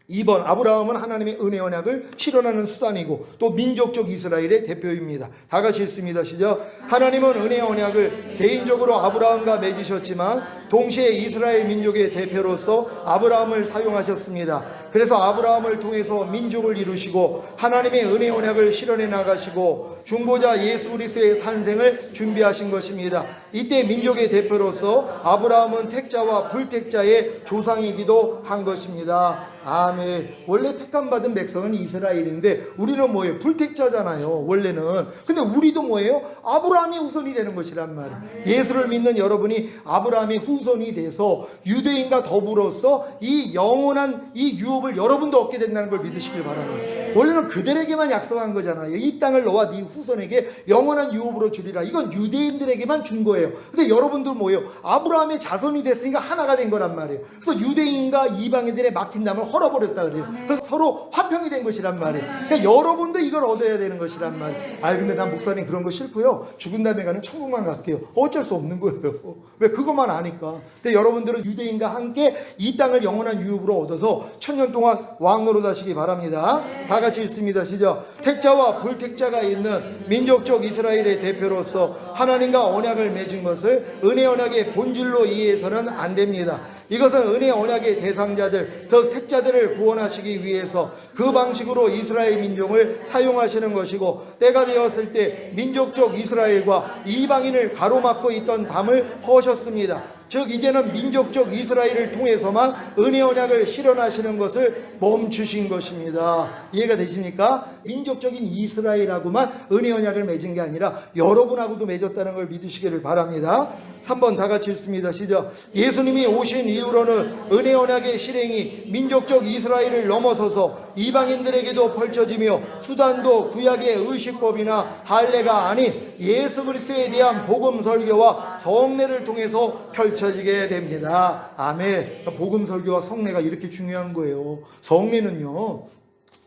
2번, 아브라함은 하나님의 은혜 언약을 실현하는 수단이고 또 민족적 이스라엘의 대표입니다. 다 같이 읽습니다. 시작. 하나님은 은혜 언약을 개인적으로 아브라함과 맺으셨지만 동시에 이스라엘 민족의 대표로서 아브라함을 사용하셨습니다. 그래서 아브라함을 통해서 민족을 이루시고 하나님의 은혜 언약을 실현해 나가시고 중보자 예수 그리스도의 탄생을 준비하신 것입니다. 이때 민족의 대표로서 아브라함은 택자와 불택자의 조상이기도 한 것입니다. 아멘. 원래 택함 받은 백성은 이스라엘인데 우리는 뭐예요? 불택자잖아요. 원래는. 근데 우리도 뭐예요? 아브라함이 후손이 되는 것이란 말이에요. 예수를 믿는 여러분이 아브라함의 후손이 돼서 유대인과 더불어서 이 영원한 이 유업을 여러분도 얻게 된다는 걸 믿으시길 바랍니다. 원래는 그들에게만 약속한 거잖아요. 이 땅을 너와 네 후손에게 영원한 유업으로 주리라. 이건 유대인들에게만 준 거예요. 근데 여러분들 뭐예요? 아브라함의 자손이 됐으니까 하나가 된 거란 말이에요. 그래서 유대인과 이방인들의 막힌담을 헐어버렸다 그래요. 그래서 서로 화평이 된 것이란 말이에요. 그러니까 여러분도 이걸 얻어야 되는 것이란 말이에요. 아, 근데 난 목사님 그런 거 싫고요. 죽은 다음에 가는 천국만 갈게요. 어쩔 수 없는 거예요. 왜? 그것만 아니까. 근데 여러분들은 유대인과 함께 이 땅을 영원한 유업으로 얻어서 천년 동안 왕노릇 하시기 바랍니다. 다 같이 읽습니다. 시작. 택자와 불택자가 있는 민족적 이스라엘의 대표로서 하나님과 언약을 맺은 것을 은혜 언약의 본질로 이해해서는 안 됩니다. 이것은 은혜 언약의 대상자들, 즉 택자들을 구원하시기 위해서 그 방식으로 이스라엘 민족을 사용하시는 것이고 때가 되었을 때 민족적 이스라엘과 이방인을 가로막고 있던 담을 허셨습니다. 즉 이제는 민족적 이스라엘을 통해서만 은혜 언약을 실현하시는 것을 멈추신 것입니다. 이해가 되십니까? 민족적인 이스라엘하고만 은혜 언약을 맺은 게 아니라 여러분하고도 맺었다는 걸 믿으시기를 바랍니다. 3번 다 같이 읽습니다. 시작. 예수님이 오신 이후로는 은혜 언약의 실행이 민족적 이스라엘을 넘어서서 이방인들에게도 펼쳐지며 수단도 구약의 의식법이나 할례가 아닌 예수 그리스도에 대한 복음 설교와 성례를 통해서 펼쳐지게 됩니다. 아멘. 복음 설교와 성례가 이렇게 중요한 거예요. 성례는요,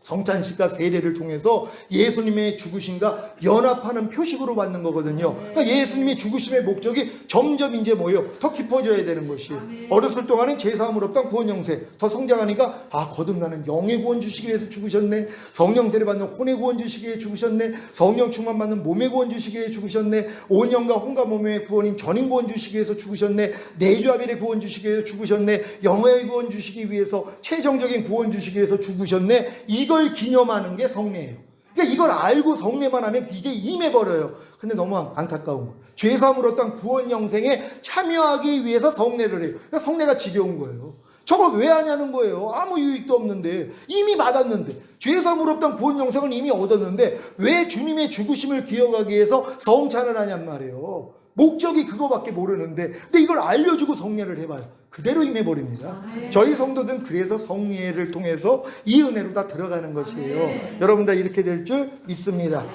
성찬식과 세례를 통해서 예수님의 죽으심과 연합하는 표식으로 받는 거거든요. 그러니까 예수님의 죽으심의 목적이 점점 이제 뭐예요? 더 깊어져야 되는 것이에요. 어렸을 동안은 죄사함을 없던 구원 영생, 더 성장하니까 거듭나는 영의 구원 주시기 위해서 죽으셨네. 성령 세례 받는 혼의 구원 주시기 위해 죽으셨네. 성령 충만 받는 몸의 구원 주시기 위해 죽으셨네. 온 영과 혼과 몸의 구원인 전인 구원 주시기 위해서 죽으셨네. 내주아벨의 구원 주시기 위해서 죽으셨네. 영의 구원 주시기 위해서 최종적인 구원 주시기 위해서 죽으셨네. 이걸 기념하는 게 성례예요. 그러니까 이걸 알고 성례만 하면 이게 임해버려요. 근데 너무 안타까운 거예요. 죄사함을 얻던 구원 영생에 참여하기 위해서 성례를 해요. 그러니까 성례가 지겨운 거예요. 저걸 왜 하냐는 거예요. 아무 유익도 없는데, 이미 받았는데, 죄사함을 얻던 구원 영생을 이미 얻었는데 왜 주님의 죽으심을 기억하기 위해서 성찬을 하냔 말이에요. 목적이 그거밖에 모르는데, 근데 이걸 알려주고 성례를 해봐요. 그대로 임해버립니다. 저희 성도들은 그래서 성례를 통해서 이 은혜로 다 들어가는 것이에요. 여러분 다 이렇게 될 줄 믿습니다.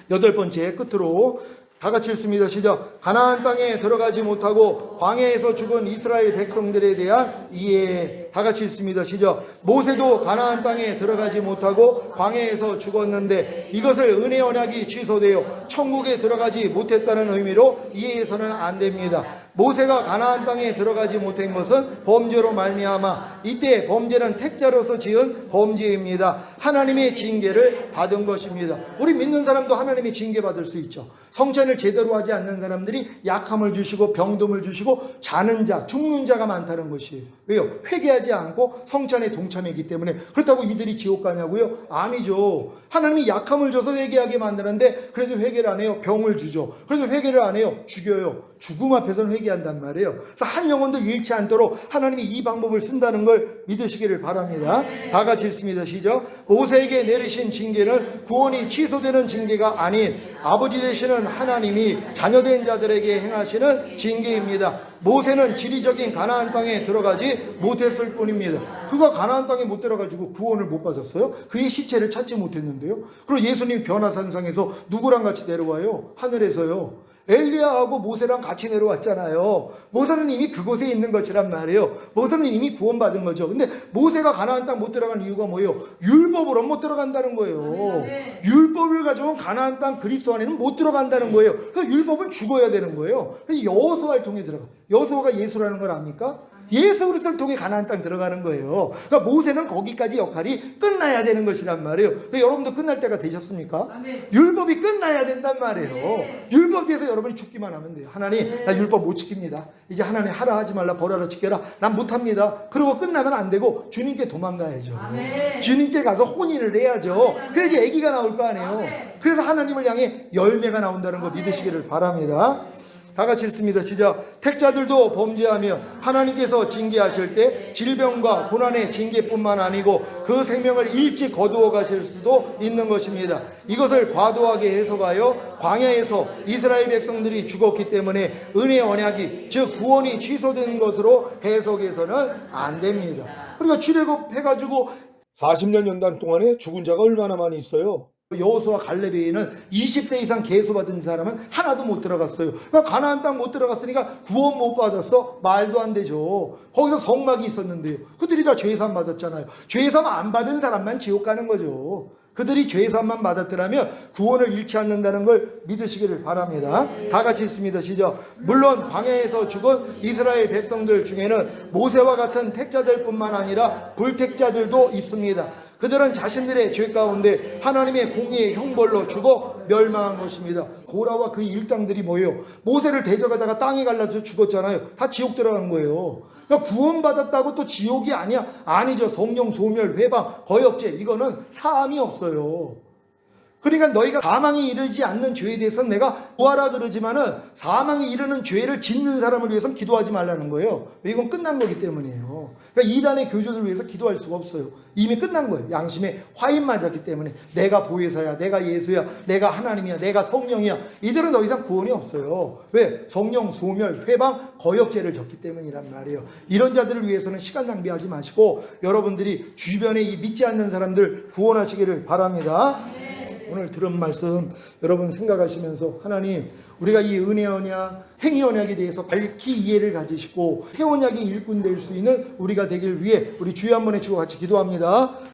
8번째 끝으로 다 같이 읽습니다. 시작. 가나안 땅에 들어가지 못하고 광야에서 죽은 이스라엘 백성들에 대한 이해. 다 같이 읽습니다. 시작. 모세도 가나안 땅에 들어가지 못하고 광야에서 죽었는데 이것을 은혜 언약이 취소되어 천국에 들어가지 못했다는 의미로 이해해서는 안 됩니다. 모세가 가나안 땅에 들어가지 못한 것은 범죄로 말미암아 이때 범죄는 택자로서 지은 범죄입니다. 하나님의 징계를 받은 것입니다. 우리 믿는 사람도 하나님의 징계 받을 수 있죠. 성찬을 제대로 하지 않는 사람들이 약함을 주시고 병듦을 주시고 자는 자, 죽는 자가 많다는 것이에요. 왜요? 회개하지 않고 성찬에 동참했기 때문에. 그렇다고 이들이 지옥 가냐고요? 아니죠. 하나님이 약함을 줘서 회개하게 만드는데 그래도 회개를 안 해요. 병을 주죠. 그래도 회개를 안 해요. 죽여요. 죽음 앞에서는 회개한단 말이에요. 그래서 한 영혼도 잃지 않도록 하나님이 이 방법을 쓴다는 걸 믿으시기를 바랍니다. 다 같이 읽습니다. 시작. 모세에게 내리신 징계는 구원이 취소되는 징계가 아닌 아버지 되시는 하나님이 자녀된 자들에게 행하시는 징계입니다. 모세는 지리적인 가나안 땅에 들어가지 못했을 뿐입니다. 그가 가나안 땅에 못 들어가지고 구원을 못 받았어요? 그의 시체를 찾지 못했는데요. 그리고 예수님 변화산상에서 누구랑 같이 내려와요? 하늘에서요. 엘리야하고 모세랑 같이 내려왔잖아요. 모세는 이미 그곳에 있는 것이란 말이에요. 모세는 이미 구원받은 거죠. 근데 모세가 가나안 땅 못 들어간 이유가 뭐예요? 율법으로 못 들어간다는 거예요. 율법을 가져온 가나안 땅 그리스도 안에는 못 들어간다는 거예요. 그래서 율법은 죽어야 되는 거예요. 그래서 여호수아를 통해 들어가. 여호수아가 예수라는 걸 압니까? 예수 그리스도를 통해 가나안 땅 들어가는 거예요. 그러니까 모세는 거기까지 역할이 끝나야 되는 것이란 말이에요. 그러니까 여러분도 끝날 때가 되셨습니까? 아멘. 율법이 끝나야 된단 말이에요. 아멘. 율법 뒤에서 여러분이 죽기만 하면 돼요. 하나님, 아멘. 나 율법 못 지킵니다. 이제 하나님 하라 하지 말라 벌하라 지켜라. 난 못합니다. 그러고 끝나면 안 되고 주님께 도망가야죠. 아멘. 주님께 가서 혼인을 해야죠. 그래야지 아기가 나올 거 아니에요. 아멘. 그래서 하나님을 향해 열매가 나온다는 거 믿으시기를 바랍니다. 다 같이 읽습니다. 시작. 택자들도 범죄하며 하나님께서 징계하실 때 질병과 고난의 징계뿐만 아니고 그 생명을 일찍 거두어 가실 수도 있는 것입니다. 이것을 과도하게 해석하여 광야에서 이스라엘 백성들이 죽었기 때문에 은혜 언약이 즉 구원이 취소된 것으로 해석해서는 안 됩니다. 그러니까 출애굽해가지고 40년 연단 동안에 죽은 자가 얼마나 많이 있어요? 여호수아 갈렙에는 20세 이상 계수받은 사람은 하나도 못 들어갔어요. 그러니까 가나안 땅 못 들어갔으니까 구원 못 받았어? 말도 안 되죠. 거기서 성막이 있었는데요. 그들이 다 죄사함 받았잖아요. 죄사함 안 받은 사람만 지옥 가는 거죠. 그들이 죄사함만 받았더라면 구원을 잃지 않는다는 걸 믿으시기를 바랍니다. 다 같이 읽습니다. 시작. 물론 광야에서 죽은 이스라엘 백성들 중에는 모세와 같은 택자들 뿐만 아니라 불택자들도 있습니다. 그들은 자신들의 죄 가운데 하나님의 공의의 형벌로 죽어 멸망한 것입니다. 고라와 그의 일당들이 뭐예요? 모세를 대적하다가 땅에 갈라서 죽었잖아요. 다 지옥 들어간 거예요. 그러니까 구원받았다고 또 지옥이 아니야? 아니죠. 성령 소멸, 회방, 거역죄 이거는 사함이 없어요. 그러니까 너희가 사망에 이르지 않는 죄에 대해서는 내가 구하라 그러지만은 사망에 이르는 죄를 짓는 사람을 위해서는 기도하지 말라는 거예요. 이건 끝난 거기 때문이에요. 그러니까 이단의 교주들 위해서 기도할 수가 없어요. 이미 끝난 거예요. 양심에 화인 맞았기 때문에 내가 보혜사야, 내가 예수야, 내가 하나님이야, 내가 성령이야. 이들은 더 이상 구원이 없어요. 왜? 성령 소멸, 회방, 거역죄를 졌기 때문이란 말이에요. 이런 자들을 위해서는 시간 낭비하지 마시고 여러분들이 주변에 이 믿지 않는 사람들 구원하시기를 바랍니다. 오늘 들은 말씀 여러분 생각하시면서 하나님 우리가 이 은혜 언약, 행위 언약에 대해서 밝히 이해를 가지시고 새 언약의 일꾼 될 수 있는 우리가 되길 위해 우리 주여 한번 해주고 같이 기도합니다.